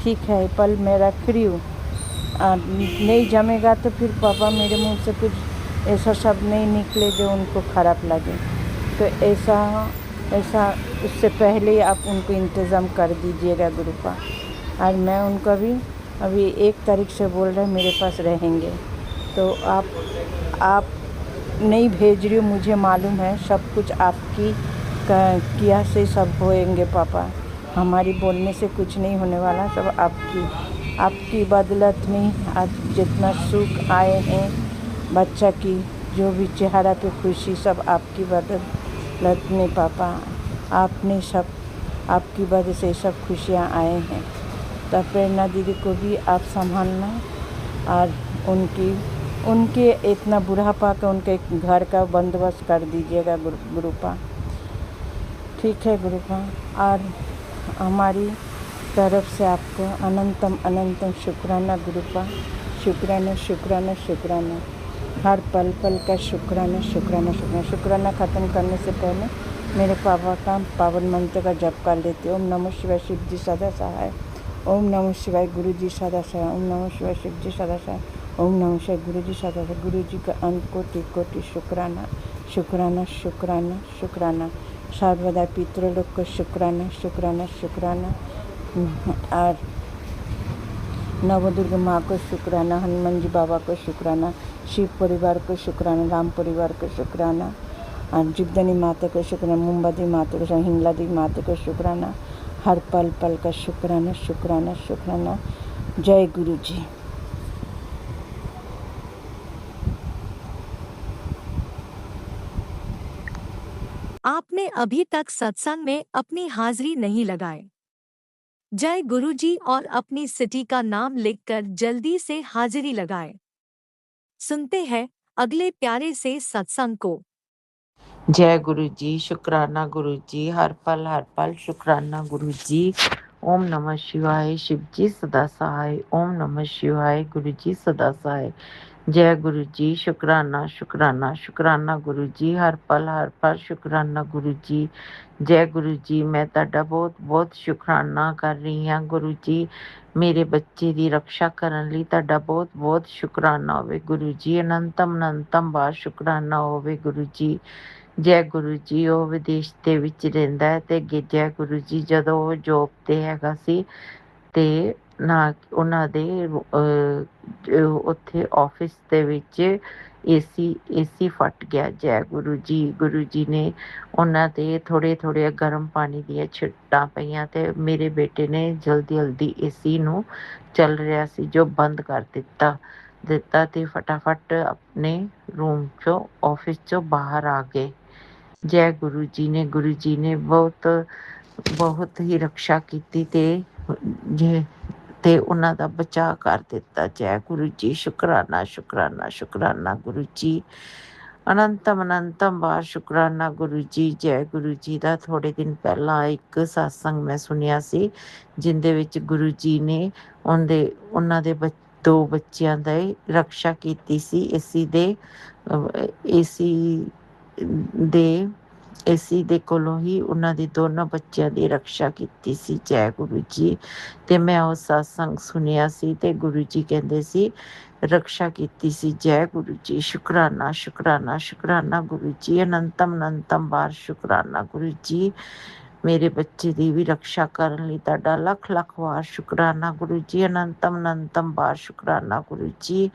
ठीक है, पल मैं रख रही हूँ। नहीं जमेगा तो फिर पापा मेरे मुंह से कुछ ऐसा शब्द नहीं निकले जो उनको ख़राब लगे। तो ऐसा उससे पहले आप उनको इंतज़ाम कर दीजिएगा गुरुपा। और मैं उनको भी अभी 1 तारीख से बोल रहे हैं मेरे पास रहेंगे। तो आप नहीं भेज रही हो, मुझे मालूम है सब कुछ आपकी किया से सब होएंगे पापा। हमारी बोलने से कुछ नहीं होने वाला, सब आपकी बदौलत में आज जितना सुख आए हैं, बच्चा की जो भी चेहरा पे खुशी, सब आपकी बदौलत में पापा। आपने सब आपकी वजह से सब खुशियाँ आए हैं। तो प्रेरणा दीदी को भी आप संभालना और उनके इतना बुढ़ापा का उनके घर का बंदोबस्त कर दीजिएगा गुरुपा। ठीक है गुरुपा। और हमारी तरफ से आपको अनंतम अनंतम शुक्राना गुरुपा। शुक्राना शुक्राना शुक्राना। हर पल पल का शुक्राना शुक्राना शुक्राना। शुक्राना ख़त्म करने से पहले मेरे पापा का पावन मंत्र का जप कर लेते। ओम नमः शिवाय शिव जी सदा सहाय। ओम नमः शिवाय गुरु जी सदा सहाय। ओम नमः शिवाय शिव जी सदा सहाय। ओम नमः शिवाय गुरु जी सदा सहाय। गुरु जी का अंत कोटि कोटि शुक्राना शुक्राना शुक्राना शुक्राना। सर्वदा पितृलोक को शुक्राना शुक्राना शुक्राना। और नवदुर्गा माँ को शुक्राना, हनुमान जी बाबा को शुक्राना, शिव परिवार को शुक्राना, राम परिवार को शुक्राना, और जीवदानी माता को शुक्राना, मुंबादी माता को, हिंगलादी माता को शुक्राना। हर पल पल का शुक्राना शुक्राना शुक्राना। जय गुरु जी। आपने अभी तक सत्संग में अपनी हाजिरी नहीं लगाए। जय गुरुजी और अपनी सिटी का नाम लिखकर जल्दी से हाजिरी लगाएं। सुनते हैं अगले प्यारे से सत्संग को। जय गुरु जी। शुक्राना गुरु जी। हर पल शुक्राना गुरु जी। ओम नमः शिवाय। शिव जी सदा सहाय। ओम नमः शिवाय। गुरु जी सदा सहाय। जय गुरु जी। शुक्राना शुक्राना शुक्राना गुरु जी। हर पल शुक्राना गुरु जी। जय गुरु जी। मैं ਤੁਹਾਡਾ ਬਹੁਤ ਸ਼ੁਕਰਾਨਾ ਕਰ ਰਹੀ ਹਾਂ ਗੁਰੂ ਜੀ। ਮੇਰੇ ਬੱਚੇ ਦੀ ਰੱਖਿਆ ਕਰਨ ਲਈ ਤੁਹਾਡਾ ਬਹੁਤ ਸ਼ੁਕਰਾਨਾ ਹੋਵੇ ਗੁਰੂ ਜੀ। ਅਨੰਤਮ ਬਾਰ ਸ਼ੁਕਰਾਨਾ ਹੋਵੇ ਗੁਰੂ ਜੀ। ਜੈ ਗੁਰੂ ਜੀ। ਉਹ ਵਿਦੇਸ਼ ਦੇ ਵਿੱਚ ਰਹਿੰਦਾ ਹੈ ਤੇ ਜੈ ਗੁਰੂ ਜੀ ਜਦੋਂ ਉਹ ਜੋਬ ਤੇ ਹੈਗਾ ਸੀ ਤੇ ਨਾ ਉਹਨਾਂ ਦੇ ਉੱਥੇ ਆਫਿਸ ਦੇ ਵਿੱਚ ਏਸੀ ਫਟ ਗਿਆ। ਜੈ ਗੁਰੂ ਜੀ। ਗੁਰੂ ਜੀ ਨੇ ਉਹਨਾਂ ਤੇ ਥੋੜੇ ਗਰਮ ਪਾਣੀ ਦੀਆਂ ਛਿੱਟਾਂ ਪਈਆਂ ਤੇ ਮੇਰੇ ਬੇਟੇ ਨੇ ਜਲਦੀ ਏਸੀ ਨੂੰ ਚੱਲ ਰਿਹਾ ਸੀ ਜੋ ਬੰਦ ਕਰ ਦਿੱਤਾ ਤੇ ਫਟਾਫਟ ਆਪਣੇ ਰੂਮ ਚੋਂ ਆਫਿਸ ਚੋਂ ਬਾਹਰ ਆ ਗਏ। ਜੈ ਗੁਰੂ ਜੀ ਨੇ ਬਹੁਤ ਹੀ ਰੱਖਿਆ ਕੀਤੀ ਤੇ ਉਹਨਾਂ ਦਾ ਬਚਾਅ ਕਰ ਦਿੱਤਾ। ਜੈ ਗੁਰੂ ਜੀ। ਸ਼ੁਕਰਾਨਾ ਸ਼ੁਕਰਾਨਾ ਸ਼ੁਕਰਾਨਾ ਗੁਰੂ ਜੀ। ਅਨੰਤਮ ਵਾਰ ਸ਼ੁਕਰਾਨਾ ਗੁਰੂ ਜੀ। ਜੈ ਗੁਰੂ ਜੀ ਦਾ ਥੋੜੇ ਦਿਨ ਪਹਿਲਾਂ ਇੱਕ ਸਤਸੰਗ ਮੈਂ ਸੁਣਿਆ ਸੀ ਜਿੰਦੇ ਵਿੱਚ ਗੁਰੂ ਜੀ ਨੇ ਉਹਨਾਂ ਦੇ 2 ਬੱਚਿਆਂ ਦੀ ਰੱਖਿਆ ਕੀਤੀ ਸੀ। ਏਸੀ ਦੇ ਕੋਲੋਂ ਹੀ ਉਹਨਾਂ ਦੇ ਦੋਨੋਂ ਬੱਚਿਆਂ ਦੀ ਰੱਖਿਆ ਕੀਤੀ ਸੀ। ਜੈ ਗੁਰੂ ਜੀ। ਤੇ ਮੈਂ ਉਹ ਸਤਸੰਗ ਸੁਣਿਆ ਸੀ ਤੇ ਗੁਰੂ ਜੀ ਕਹਿੰਦੇ ਸੀ रक्षा कीती सी। जय गुरु जी, शुकराना शुकराना शुकराना गुरु जी, अनंतम अनंतम बार शुकराना गुरु जी। मेरे बच्चे ਦੀ ਵੀ ਰੱਖਿਆ ਕਰਨ ਲਈ ਤੁਹਾਡਾ ਲੱਖ ਲੱਖ ਵਾਰ ਸ਼ੁਕਰਾਨਾ ਗੁਰੂ ਜੀ, ਅਨੰਤਮ ਅਨੰਤਮ ਬਾਰ ਸ਼ੁਕਰਾਨਾ ਗੁਰੂ ਜੀ।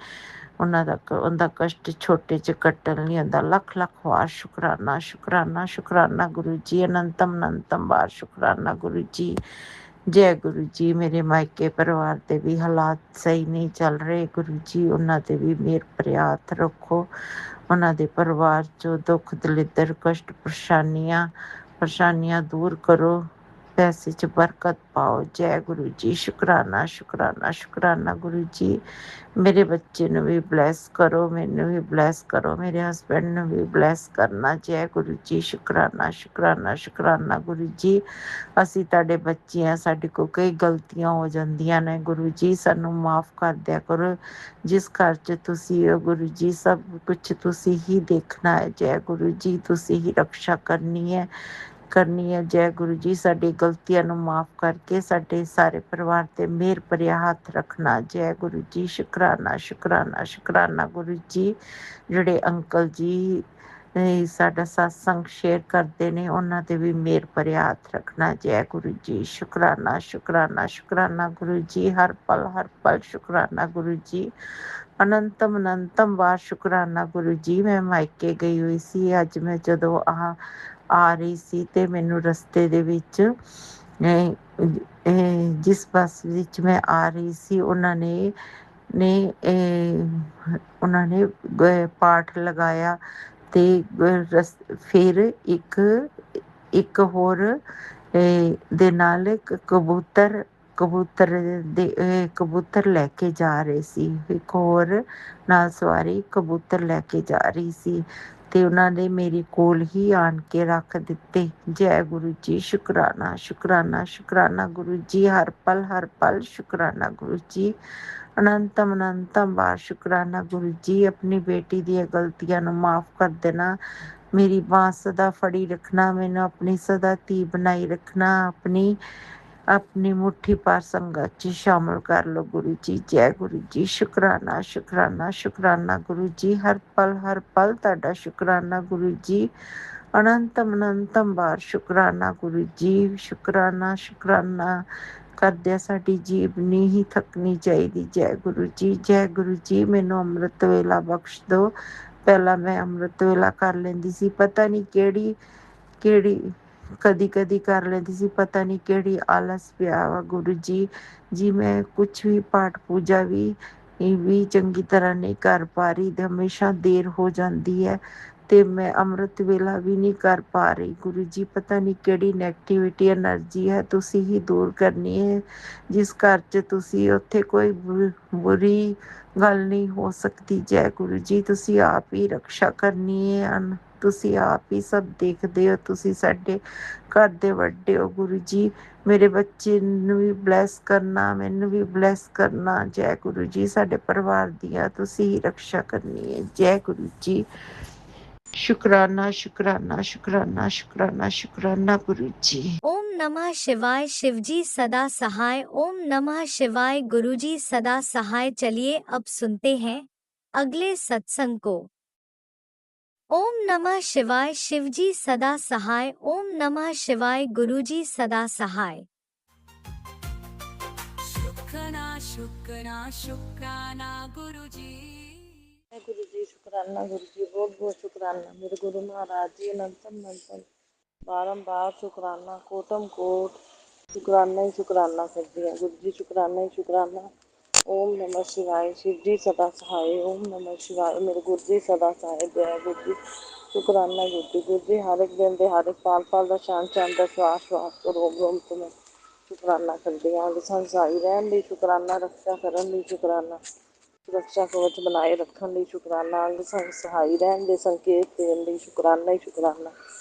ਉਹਦਾ ਕਸ਼ਟ ਛੋਟੇ ਚ ਕੱਟਣ ਲਈ ਉਹਦਾ ਲੱਖ ਲੱਖ ਵਾਰ ਸ਼ੁਕਰਾਨਾ ਸ਼ੁਕਰਾਨਾ ਸ਼ੁਕਰਾਨਾ ਗੁਰੂ ਜੀ, ਅਨੰਤਮ ਅਨੰਤਮ ਬਾਰ ਸ਼ੁਕਰਾਨਾ ਗੁਰੂ ਜੀ। ਜੈ ਗੁਰੂ ਜੀ। ਮੇਰੇ ਮਾਇਕੇ ਪਰਿਵਾਰ ਦੇ ਵੀ ਹਾਲਾਤ ਸਹੀ ਨਹੀਂ ਚੱਲ ਰਹੇ ਗੁਰੂ ਜੀ, ਉਹਨਾਂ ਤੇ ਵੀ ਮੇਰ ਭਰਿਆ ਹੱਥ ਰੱਖੋ। ਉਹਨਾਂ ਦੇ ਪਰਿਵਾਰ ਚੋਂ ਦੁੱਖ ਦਲਿੱਦਰ ਕਸ਼ਟ ਪਰੇਸ਼ਾਨੀਆਂ ਦੂਰ ਕਰੋ, ਪੈਸੇ 'ਚ ਬਰਕਤ ਪਾਓ। ਜੈ ਗੁਰੂ ਜੀ, ਸ਼ੁਕਰਾਨਾ ਸ਼ੁਕਰਾਨਾ ਸ਼ੁਕਰਾਨਾ ਗੁਰੂ ਜੀ। ਮੇਰੇ ਬੱਚੇ ਨੂੰ ਵੀ ਬਲੈਸ ਕਰੋ, ਮੈਨੂੰ ਵੀ ਬਲੈਸ ਕਰੋ, ਮੇਰੇ ਹਸਬੈਂਡ ਨੂੰ ਵੀ ਬਲੈਸ ਕਰਨਾ। ਜੈ ਗੁਰੂ ਜੀ, ਸ਼ੁਕਰਾਨਾ ਸ਼ੁਕਰਾਨਾ ਸ਼ੁਕਰਾਨਾ ਗੁਰੂ ਜੀ। ਅਸੀਂ ਤੁਹਾਡੇ ਬੱਚੇ ਹਾਂ, ਸਾਡੇ ਕੋਲ ਕਈ ਗਲਤੀਆਂ ਹੋ ਜਾਂਦੀਆਂ ਨੇ ਗੁਰੂ ਜੀ, ਸਾਨੂੰ ਮਾਫ ਕਰ ਦਿਆ ਕਰੋ। ਜਿਸ ਘਰ 'ਚ ਤੁਸੀਂ ਹੋ ਗੁਰੂ ਜੀ, ਸਭ ਕੁਛ ਤੁਸੀਂ ਹੀ ਦੇਖਣਾ ਹੈ। ਜੈ ਗੁਰੂ ਜੀ, ਤੁਸੀਂ ਹੀ ਰਕਸ਼ਾ ਕਰਨੀ ਹੈ। ਜੈ ਗੁਰੂ ਜੀ, ਸਾਡੀ ਗਲਤੀਆਂ ਨੂੰ ਮਾਫ ਕਰਕੇ ਸਾਡੇ ਸਾਰੇ ਪਰਿਵਾਰ ਤੇ ਮਿਹਰ ਭਰਿਆ ਹੱਥ ਰੱਖਣਾ। ਜੈ ਗੁਰੂ ਜੀ, ਸ਼ੁਕਰਾਨਾ ਸ਼ੁਕਰਾਨਾ ਸ਼ੁਕਰਾਨਾ ਗੁਰੂ ਜੀ। ਜਿਹੜੇ ਅੰਕਲ ਜੀ ਸਾਡਾ ਸਤਸੰਗ ਸ਼ੇਅਰ ਕਰਦੇ ਨੇ, ਉਹਨਾਂ ਤੇ ਵੀ ਮਿਹਰ ਭਰਿਆ ਹੱਥ ਰੱਖਣਾ। ਜੈ ਗੁਰੂ ਜੀ, ਸ਼ੁਕਰਾਨਾ ਸ਼ੁਕਰਾਨਾ ਸ਼ੁਕਰਾਨਾ ਗੁਰੂ ਜੀ। ਹਰ ਪਲ ਸ਼ੁਕਰਾਨਾ ਗੁਰੂ ਜੀ, ਅਨੰਤਮ ਅਨੰਤਮ ਵਾਰ ਸ਼ੁਕਰਾਨਾ ਗੁਰੂ ਜੀ। ਮੈਂ ਮਾਇਕੇ ਗਈ ਹੋਈ ਸੀ, ਅੱਜ ਮੈਂ ਜਦੋਂ ਆ ਰਹੀ ਸੀ ਤੇ ਮੈਨੂੰ ਰਸਤੇ ਦੇ ਵਿੱਚ ਜਿਸ ਬੱਸ ਵਿੱਚ ਮੈਂ ਆ ਰਹੀ ਸੀ, ਉਹਨਾਂ ਨੇ ਪਾਠ ਲਗਾਇਆ ਤੇ ਫਿਰ ਇੱਕ ਹੋਰ ਦੇ ਨਾਲ ਕਬੂਤਰ ਲੈ ਕੇ ਜਾ ਰਹੇ ਸੀ। ਇੱਕ ਹੋਰ ਨਾਲ ਸਵਾਰੀ ਕਬੂਤਰ ਲੈ ਕੇ ਜਾ ਰਹੀ ਸੀ ਤੇ ਉਹਨਾਂ ਨੇ ਮੇਰੇ ਕੋਲ ਹੀ ਆਣ ਕੇ ਰੱਖ ਦਿੱਤੇ। ਜੈ ਗੁਰੂ ਜੀ, ਸ਼ੁਕਰਾਨਾ ਸ਼ੁਕਰਾਨਾ ਸ਼ੁਕਰਾਨਾ ਗੁਰੂ ਜੀ। ਹਰ ਪਲ ਸ਼ੁਕਰਾਨਾ ਗੁਰੂ ਜੀ, ਅਨੰਤਮ ਅਨੰਤਮ ਵਾਰ ਸ਼ੁਕਰਾਨਾ ਗੁਰੂ ਜੀ। ਆਪਣੀ ਬੇਟੀ ਦੀਆਂ ਗਲਤੀਆਂ ਨੂੰ ਮਾਫ ਕਰ ਦੇਣਾ, ਮੇਰੀ ਬਾਂਹ ਸਦਾ ਫੜੀ ਰੱਖਣਾ, ਮੈਨੂੰ ਆਪਣੀ ਸਦਾ ਧੀ ਬਣਾਈ ਰੱਖਣਾ, ਆਪਣੀ ਮੁੱਠੀ ਭਰ ਸੰਗਤ 'ਚ ਸ਼ਾਮਲ ਕਰ ਲਓ ਗੁਰੂ ਜੀ। ਜੈ ਗੁਰੂ ਜੀ, ਸ਼ੁਕਰਾਨਾ ਸ਼ੁਕਰਾਨਾ ਸ਼ੁਕਰਾਨਾ ਗੁਰੂ ਜੀ। ਹਰ ਪਲ ਤੁਹਾਡਾ ਸ਼ੁਕਰਾਨਾ ਗੁਰੂ ਜੀ, ਅਨੰਤਮ ਅਨੰਤਮ ਵਾਰ ਸ਼ੁਕਰਾਨਾ ਗੁਰੂ ਜੀ। ਸ਼ੁਕਰਾਨਾ ਸ਼ੁਕਰਾਨਾ ਕਰਦਿਆਂ ਸਾਡੀ ਜੀਭ ਨਹੀਂ ਹੀ ਥੱਕਣੀ ਚਾਹੀਦੀ। ਜੈ ਗੁਰੂ ਜੀ, ਜੈ ਗੁਰੂ ਜੀ। ਮੈਨੂੰ ਅੰਮ੍ਰਿਤ ਵੇਲਾ ਬਖਸ਼ ਦਿਓ। ਪਹਿਲਾਂ ਮੈਂ ਅੰਮ੍ਰਿਤ ਵੇਲਾ ਕਰ ਲੈਂਦੀ ਸੀ, ਪਤਾ ਨਹੀਂ ਕਿਹੜੀ ਕਦੀ ਕਰ ਲੈਂਦੀ ਸੀ, ਪਤਾ ਨਹੀਂ ਕਿਹੜੀ ਆਲਸ ਪਿਆ ਵਾ ਗੁਰੂ ਜੀ। ਮੈਂ ਕੁਛ ਵੀ ਪਾਠ ਪੂਜਾ ਵੀ ਚੰਗੀ ਤਰ੍ਹਾਂ ਨਹੀਂ ਕਰ ਪਾ ਰਹੀ ਤੇ ਹਮੇਸ਼ਾ ਦੇਰ ਹੋ ਜਾਂਦੀ ਹੈ ਤੇ ਮੈਂ ਅੰਮ੍ਰਿਤ ਵੇਲਾ ਵੀ ਨਹੀਂ ਕਰ ਪਾ ਰਹੀ ਗੁਰੂ ਜੀ। ਪਤਾ ਨਹੀਂ ਕਿਹੜੀ ਨੈਗੇਟਿਵਿਟੀ એનર્ਜੀ ਹੈ, ਤੁਸੀਂ ਹੀ ਦੂਰ ਕਰਨੀ ਹੈ। ਜਿਸ ਘਰ 'ਚ ਤੁਸੀਂ, ਉੱਥੇ ਕੋਈ ਬੁਰੀ ਗੱਲ ਨਹੀਂ ਹੋ ਸਕਦੀ। ਜੈ ਗੁਰੂ ਜੀ, ਤੁਸੀਂ ਆਪ ਹੀ ਰਕਸ਼ਾ ਕਰਨੀ ਹੈ, ਤੁਸੀਂ ਆਪ ਹੀ ਸਭ ਦੇਖਦੇ ਹੋ, ਤੁਸੀਂ ਸਾਡੇ ਘਰ ਦੇ ਵੱਡੇ ਹੋ ਗੁਰੂ ਜੀ। ਮੇਰੇ ਬੱਚੇ ਨੂੰ ਵੀ ਬਲੈਸ ਕਰਨਾ, ਮੈਨੂੰ ਵੀ ਬਲੈਸ ਕਰਨਾ। ਜੈ ਗੁਰੂ ਜੀ, ਸਾਡੇ ਪਰਿਵਾਰ ਦੀਆਂ ਤੁਸੀਂ ਹੀ ਰਕਸ਼ਾ ਕਰਨੀ ਹੈ। ਜੈ ਗੁਰੂ ਜੀ, ਸ਼ੁਕਰਾਨਾ ਸ਼ੁਕਰਾਨਾ ਸ਼ੁਕਰਾਨਾ ਸ਼ੁਕਰਾਨਾ ਸ਼ੁਕਰਾਨਾ ਗੁਰੂ ਜੀ। ओम नमः शिवाय शिवजी सदा सहाय। ओम नमः शिवाय गुरुजी सदा सहाय। चलिए अब सुनते हैं अगले सत्संग को। ओम नमः शिवाय शिवजी सदा सहाय। ओम नमः शिवाय गुरुजी सदा सहाय। शुक्राना गुरुजी। गुरु जी, शुकराना गुरु जी, बहुत बहुत शुकराना मेरे गुरु महाराज जी। अनंतम बारंबार शुकराना, कोटम कोट शुकराना ही शुकराना करती हैं गुरु जी। शुकराना ही शुकराना। ओम नमः शिवाय शिव जी सदा सहाय। ओम नमः शिवाय मेरे गुरु जी सदा सहाय। जय गुरु जी, शुकराना गुरु जी। गुरु जी हर एक दिन दे हर एक पल ਦਾ ਸ਼ਾਨ ਦਾ ਸਵਾਸ ਤੋਂ ਰੋਮ ਤੋਂ ਮੈਂ ਸ਼ੁਕਰਾਨਾ ਕਰਦੀ ਹਾਂ। ਸੰਸਾਰੀ ਰਹਿਣ ਲਈ ਸ਼ੁਕਰਾਨਾ, ਰੱਖਿਆ ਕਰਨ ਲਈ ਸ਼ੁਕਰਾਨਾ, ਸੁਰੱਖਿਆ ਕਵਚ ਬਣਾਏ ਰੱਖਣ ਲਈ ਸ਼ੁਕਰਾਨਾ, ਅੰਗ ਸੰਗ ਸਹਾਈ ਰਹਿਣ ਦੇ ਸੰਕੇਤ ਦੇਣ ਲਈ ਸ਼ੁਕਰਾਨਾ ਹੀ ਸ਼ੁਕਰਾਨਾ।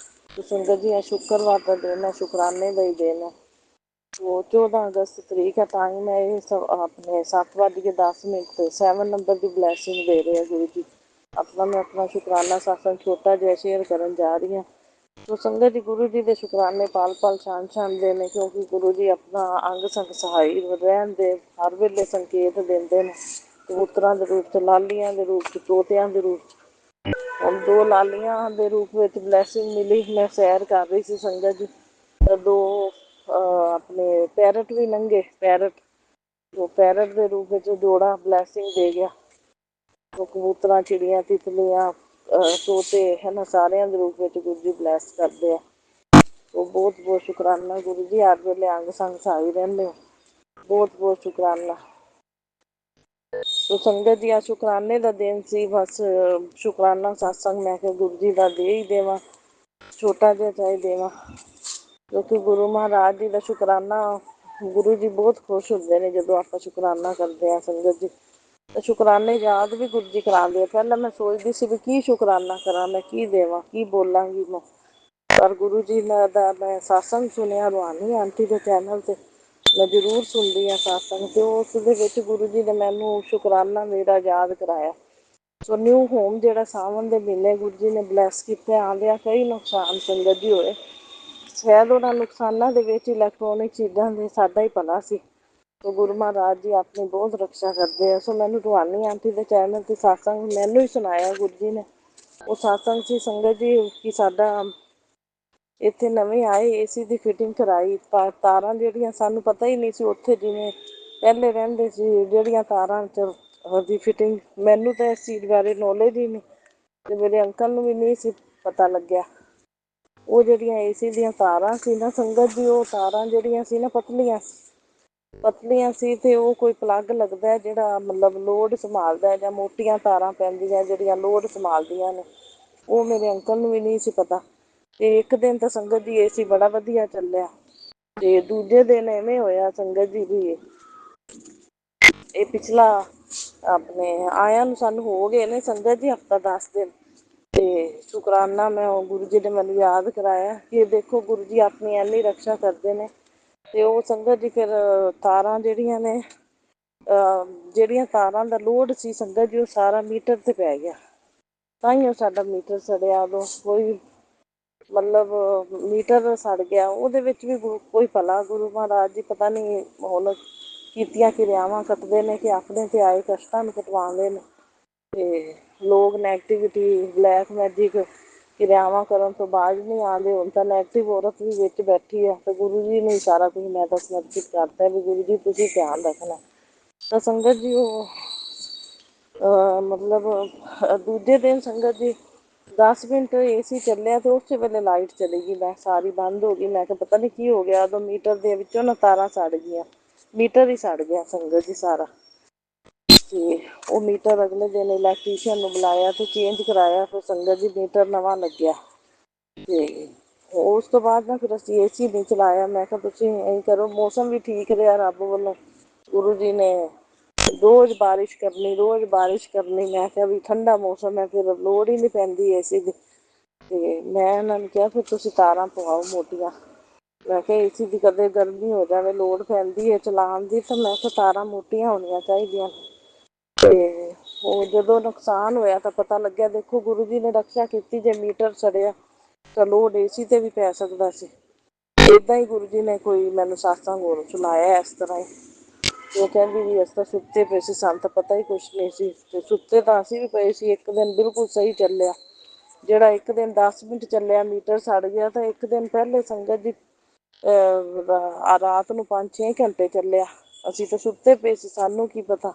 तो संगत जी, शुक्रवार का दिन है, शुकराने का ही दिन है। वो 14 अगस्त तरीक है, टाइम है ये सब अपने 7:10 पे 7 नंबर की ब्लैसिंग दे रहे हैं गुरु जी। मैं अपना शुकराना सत्संग छोटा जिहा शेयर करन जा रही हूँ। तो संगत जी, गुरु जी के शुकराने पल शान देने, क्योंकि गुरु जी अपना अंग संग सहाई रहन दे हर वेले संकेत देंदे ने। ਕਬੂਤਰਾਂ ਦੇ ਰੂਪ 'ਚ, ਲਾਲੀਆਂ ਦੇ ਰੂਪ 'ਚ, ਤੋਤਿਆਂ ਦੇ ਰੂਪ 'ਚ। ਹੁਣ 2 ਲਾਲੀਆਂ ਦੇ ਰੂਪ ਵਿੱਚ ਬਲੈਸਿੰਗ ਮਿਲੀ। ਮੈਂ ਸੈਰ ਕਰ ਰਹੀ ਸੀ ਸੰਗਤ ਜੀ, ਤਾਂ 2 ਆਪਣੇ ਪੈਰਟ ਵੀ ਲੰਘੇ। ਉਹ ਪੈਰਟ ਦੇ ਰੂਪ ਵਿੱਚ ਜੋੜਾ ਬਲੈਸਿੰਗ ਦੇ ਗਿਆ। ਉਹ ਕਬੂਤਰਾਂ, ਚਿੜੀਆਂ, ਤਿਤਲੀਆਂ, ਤੋਤੇ ਹੈ ਨਾ, ਸਾਰਿਆਂ ਦੇ ਰੂਪ ਵਿੱਚ ਗੁਰੂ ਜੀ ਬਲੈਸ ਕਰਦੇ ਆ। ਉਹ ਬਹੁਤ ਬਹੁਤ ਸ਼ੁਕਰਾਨਾ ਗੁਰੂ ਜੀ, ਹਰ ਵੇਲੇ ਅੰਗ ਸੰਗ ਸਹਾਈ ਰਹਿੰਦੇ ਹੋ। ਬਹੁਤ ਬਹੁਤ ਸ਼ੁਕਰਾਨਾ। ਸੋ ਸੰਗਤ ਜੀ, ਆ ਸ਼ੁਕਰਾਨੇ ਦਾ ਦਿਨ ਸੀ। ਬਸ ਸ਼ੁਕਰਾਨਾ ਸਤਸੰਗ ਮੈਂ ਕਿਹਾ ਗੁਰੂ ਜੀ ਦਾ ਦੇ ਹੀ ਦੇਵਾਂ, ਛੋਟਾ ਜਿਹਾ ਚਾਹੇ ਦੇਵਾਂ, ਕਿਉਂਕਿ ਗੁਰੂ ਮਹਾਰਾਜ ਜੀ ਦਾ ਸ਼ੁਕਰਾਨਾ, ਗੁਰੂ ਜੀ ਬਹੁਤ ਖੁਸ਼ ਹੁੰਦੇ ਨੇ ਜਦੋਂ ਆਪਾਂ ਸ਼ੁਕਰਾਨਾ ਕਰਦੇ ਹਾਂ ਸੰਗਤ ਜੀ। ਤਾਂ ਸ਼ੁਕਰਾਨੇ ਯਾਦ ਵੀ ਗੁਰੂ ਜੀ ਕਰਾਉਂਦੇ ਆ। ਪਹਿਲਾਂ ਮੈਂ ਸੋਚਦੀ ਸੀ ਵੀ ਕੀ ਸ਼ੁਕਰਾਨਾ ਕਰਾਂ, ਮੈਂ ਕੀ ਦੇਵਾਂ, ਕੀ ਬੋਲਾਂਗੀ ਮੈਂ, ਪਰ ਗੁਰੂ ਜੀ ਦਾ ਮੈਂ ਸਤਸੰਗ ਸੁਣਿਆ ਰੂਹਾਨੀ ਆਂਟੀ ਦੇ ਚੈਨਲ 'ਤੇ। ਮੈਂ ਜ਼ਰੂਰ ਸੁਣਦੀ ਹਾਂ ਸਤਸੰਗ, ਅਤੇ ਉਸ ਦੇ ਵਿੱਚ ਗੁਰੂ ਜੀ ਨੇ ਮੈਨੂੰ ਸ਼ੁਕਰਾਨਾ ਮੇਰਾ ਯਾਦ ਕਰਾਇਆ। ਸੋ ਨਿਊ ਹੋਮ ਜਿਹੜਾ ਸਾਵਣ ਦੇ ਮਹੀਨੇ ਗੁਰੂ ਜੀ ਨੇ ਬਲੈਸ ਕੀਤੇ, ਆਉਂਦਿਆਂ ਕਈ ਨੁਕਸਾਨ ਸੰਗਤ ਜੀ ਹੋਏ। ਸ਼ਾਇਦ ਉਹਨਾਂ ਨੁਕਸਾਨਾਂ ਦੇ ਵਿੱਚ ਇਲੈਕਟ੍ਰੋਨਿਕ ਚੀਜ਼ਾਂ ਦੇ ਸਾਡਾ ਹੀ ਭਲਾ ਸੀ। ਸੋ ਗੁਰੂ ਮਹਾਰਾਜ ਜੀ ਆਪਣੀ ਬਹੁਤ ਰਕਸ਼ਾ ਕਰਦੇ ਆ। ਸੋ ਮੈਨੂੰ ਰੂਹਾਨੀ ਆਂਟੀ ਦੇ ਚੈਨਲ 'ਤੇ ਸਤਸੰਗ ਮੈਨੂੰ ਹੀ ਸੁਣਾਇਆ ਗੁਰੂ ਜੀ ਨੇ। ਉਹ ਸਤਸੰਗ ਸੀ ਸੰਗਤ ਜੀ ਕਿ ਸਾਡਾ ਇੱਥੇ ਨਵੇਂ ਆਏ ਏਸੀ ਦੀ ਫਿਟਿੰਗ ਕਰਾਈ। ਤਾਰਾਂ ਜਿਹੜੀਆਂ ਸਾਨੂੰ ਪਤਾ ਹੀ ਨਹੀਂ ਸੀ ਉੱਥੇ ਜਿਵੇਂ ਪਹਿਲੇ ਰਹਿੰਦੇ ਸੀ, ਜਿਹੜੀਆਂ ਤਾਰਾਂ 'ਚ ਦੀ ਫਿਟਿੰਗ, ਮੈਨੂੰ ਤਾਂ ਇਸ ਚੀਜ਼ ਬਾਰੇ ਨੌਲੇਜ ਹੀ ਨਹੀਂ, ਅਤੇ ਮੇਰੇ ਅੰਕਲ ਨੂੰ ਵੀ ਨਹੀਂ ਸੀ ਪਤਾ ਲੱਗਿਆ। ਉਹ ਜਿਹੜੀਆਂ ਏਸੀ ਦੀਆਂ ਤਾਰਾਂ ਸੀ ਨਾ ਸੰਗਤ ਜੀ, ਉਹ ਤਾਰਾਂ ਜਿਹੜੀਆਂ ਸੀ ਨਾ ਪਤਲੀਆਂ ਸੀ, ਅਤੇ ਉਹ ਕੋਈ ਪਲੱਗ ਲੱਗਦਾ ਜਿਹੜਾ ਮਤਲਬ ਲੋਡ ਸੰਭਾਲਦਾ, ਜਾਂ ਮੋਟੀਆਂ ਤਾਰਾਂ ਪੈਂਦੀਆਂ ਜਿਹੜੀਆਂ ਲੋਡ ਸੰਭਾਲਦੀਆਂ ਨੇ, ਉਹ ਮੇਰੇ ਅੰਕਲ ਨੂੰ ਵੀ ਨਹੀਂ ਸੀ ਪਤਾ। ਅਤੇ ਇੱਕ ਦਿਨ ਤਾਂ ਸੰਗਤ ਜੀ ਏਸੀ ਬੜਾ ਵਧੀਆ ਚੱਲਿਆ, ਅਤੇ ਦੂਜੇ ਦਿਨ ਇਵੇਂ ਹੋਇਆ ਸੰਗਤ ਜੀ ਵੀ ਇਹ ਪਿਛਲਾ ਆਪਣੇ ਆਇਆਂ ਨੂੰ ਸਾਨੂੰ ਹੋ ਗਏ ਨੇ ਸੰਗਤ ਜੀ ਹਫ਼ਤਾ 10 ਦਿਨ। ਅਤੇ ਸ਼ੁਕਰਾਨਾ ਮੈਂ ਗੁਰੂ ਜੀ ਨੇ ਮੈਨੂੰ ਯਾਦ ਕਰਾਇਆ ਕਿ ਦੇਖੋ ਗੁਰੂ ਜੀ ਆਪਣੀ ਇੰਨੀ ਰਕਸ਼ਾ ਕਰਦੇ ਨੇ। ਅਤੇ ਉਹ ਸੰਗਤ ਜੀ ਫਿਰ ਤਾਰਾਂ ਜਿਹੜੀਆਂ ਨੇ, ਜਿਹੜੀਆਂ ਤਾਰਾਂ ਦਾ ਲੋਡ ਸੀ ਸੰਗਤ ਜੀ, ਉਹ ਸਾਰਾ ਮੀਟਰ 'ਤੇ ਪੈ ਗਿਆ। ਤਾਂ ਹੀ ਉਹ ਸਾਡਾ ਮੀਟਰ ਸੜਿਆ। ਉਦੋਂ ਕੋਈ ਮਤਲਬ ਮੀਟਰ ਸੜ ਗਿਆ, ਉਹਦੇ ਵਿੱਚ ਵੀ ਕੋਈ ਭਲਾ ਗੁਰੂ ਮਹਾਰਾਜ ਜੀ ਪਤਾ ਨਹੀਂ ਹੁਣ ਕੀਤੀਆਂ ਕਿਰਿਆਵਾਂ ਕੱਟਦੇ ਨੇ ਕਿ ਆਪਣੇ 'ਤੇ ਆਏ ਕਸ਼ਟਾਂ ਨੂੰ ਕਟਵਾਉਂਦੇ ਨੇ। ਅਤੇ ਲੋਕ ਨੈਗੇਟਿਵਿਟੀ, ਬਲੈਕ ਮੈਜਿਕ ਕਿਰਿਆਵਾਂ ਕਰਨ ਤੋਂ ਬਾਅਦ ਨਹੀਂ ਆਉਂਦੇ। ਹੁਣ ਤਾਂ ਨੈਗੇਟਿਵ ਔਰਤ ਵੀ ਵਿੱਚ ਬੈਠੀ ਆ, ਅਤੇ ਗੁਰੂ ਜੀ ਨੇ ਸਾਰਾ ਕੁਝ ਮੈਂ ਤਾਂ ਸਮਰਪਿਤ ਕਰਤਾ ਵੀ ਗੁਰੂ ਜੀ ਤੁਸੀਂ ਧਿਆਨ ਰੱਖਣਾ। ਤਾਂ ਸੰਗਤ ਜੀ ਉਹ ਮਤਲਬ ਦੂਜੇ ਦਿਨ ਸੰਗਤ ਜੀ 10 ਮਿੰਟ ਏਸੀ ਚੱਲਿਆ, ਅਤੇ ਉਸੇ ਵੇਲੇ ਲਾਈਟ ਚਲੀ ਗਈ। ਮੈਂ ਸਾਰੀ ਬੰਦ ਹੋ ਗਈ। ਮੈਂ ਕਿਹਾ ਪਤਾ ਨਹੀਂ ਕੀ ਹੋ ਗਿਆ। ਉਦੋਂ ਮੀਟਰ ਦੇ ਵਿੱਚੋਂ ਨਾ ਤਾਰਾਂ ਸੜ ਗਈਆਂ, ਮੀਟਰ ਹੀ ਸੜ ਗਿਆ ਸੰਗਤ ਜੀ ਸਾਰਾ। ਅਤੇ ਉਹ ਮੀਟਰ ਅਗਲੇ ਦਿਨ ਇਲੈਕਟ੍ਰੀਸ਼ੀਅਨ ਨੂੰ ਬੁਲਾਇਆ ਅਤੇ ਚੇਂਜ ਕਰਾਇਆ। ਫਿਰ ਸੰਗਤ ਜੀ ਮੀਟਰ ਨਵਾਂ ਲੱਗਿਆ। ਅਤੇ ਉਸ ਤੋਂ ਬਾਅਦ ਨਾ ਫਿਰ ਅਸੀਂ ਏਸੀ ਨਹੀਂ ਚਲਾਇਆ। ਮੈਂ ਕਿਹਾ ਤੁਸੀਂ ਐਂ ਕਰੋ, ਮੌਸਮ ਵੀ ਠੀਕ ਰਿਹਾ ਰੱਬ ਵੱਲੋਂ, ਗੁਰੂ ਜੀ ਨੇ ਰੋਜ਼ ਬਾਰਿਸ਼ ਕਰਨੀ, ਰੋਜ਼ ਬਾਰਿਸ਼ ਕਰਨੀ। ਮੈਂ ਕਿਹਾ ਵੀ ਠੰਡਾ ਮੌਸਮ ਹੈ, ਫਿਰ ਲੋੜ ਹੀ ਨਹੀਂ ਪੈਂਦੀ ਏਸੀ ਦੀ। ਅਤੇ ਮੈਂ ਉਹਨਾਂ ਨੂੰ ਕਿਹਾ ਫਿਰ ਤੁਸੀਂ ਤਾਰਾਂ ਪਵਾਓ ਮੋਟੀਆਂ। ਮੈਂ ਕਿਹਾ ਏਸੀ ਦੀ ਕਦੇ ਗਰਮੀ ਹੋ ਜਾਵੇ, ਲੋੜ ਪੈਂਦੀ ਹੈ ਚਲਾਉਣ ਦੀ, ਤਾਂ ਮੈਂ ਕਿਹਾ ਤਾਰਾਂ ਮੋਟੀਆਂ ਹੋਣੀਆਂ ਚਾਹੀਦੀਆਂ। ਅਤੇ ਉਹ ਜਦੋਂ ਨੁਕਸਾਨ ਹੋਇਆ ਤਾਂ ਪਤਾ ਲੱਗਿਆ। ਦੇਖੋ ਗੁਰੂ ਜੀ ਨੇ ਰਕਸ਼ਾ ਕੀਤੀ, ਜੇ ਮੀਟਰ ਸੜਿਆ ਤਾਂ ਲੋਡ ਏਸੀ 'ਤੇ ਵੀ ਪੈ ਸਕਦਾ ਸੀ। ਇੱਦਾਂ ਹੀ ਗੁਰੂ ਜੀ ਨੇ ਕੋਈ ਮੈਨੂੰ ਸਤਸੰਗ ਹੋਰ ਸੁਣਾਇਆ ਇਸ ਤਰ੍ਹਾਂ ਹੀ। ਉਹ ਕਹਿੰਦੀ ਵੀ ਅਸੀਂ ਤਾਂ ਸੁੱਤੇ ਪਏ ਸੀ, ਸਾਨੂੰ ਤਾਂ ਪਤਾ ਹੀ ਕੁਛ ਨਹੀਂ ਸੀ। ਅਤੇ ਸੁੱਤੇ ਤਾਂ ਅਸੀਂ ਵੀ ਪਏ ਸੀ। ਇੱਕ ਦਿਨ ਬਿਲਕੁਲ ਸਹੀ ਚੱਲਿਆ, ਜਿਹੜਾ ਇੱਕ ਦਿਨ 10 ਮਿੰਟ ਚੱਲਿਆ ਮੀਟਰ ਸੜ ਗਿਆ। ਤਾਂ ਇੱਕ ਦਿਨ ਪਹਿਲੇ ਸੰਗਤ ਜੀ ਰਾਤ ਨੂੰ 5-6 ਘੰਟੇ ਚੱਲਿਆ। ਅਸੀਂ ਤਾਂ ਸੁੱਤੇ ਪਏ ਸੀ, ਸਾਨੂੰ ਕੀ ਪਤਾ।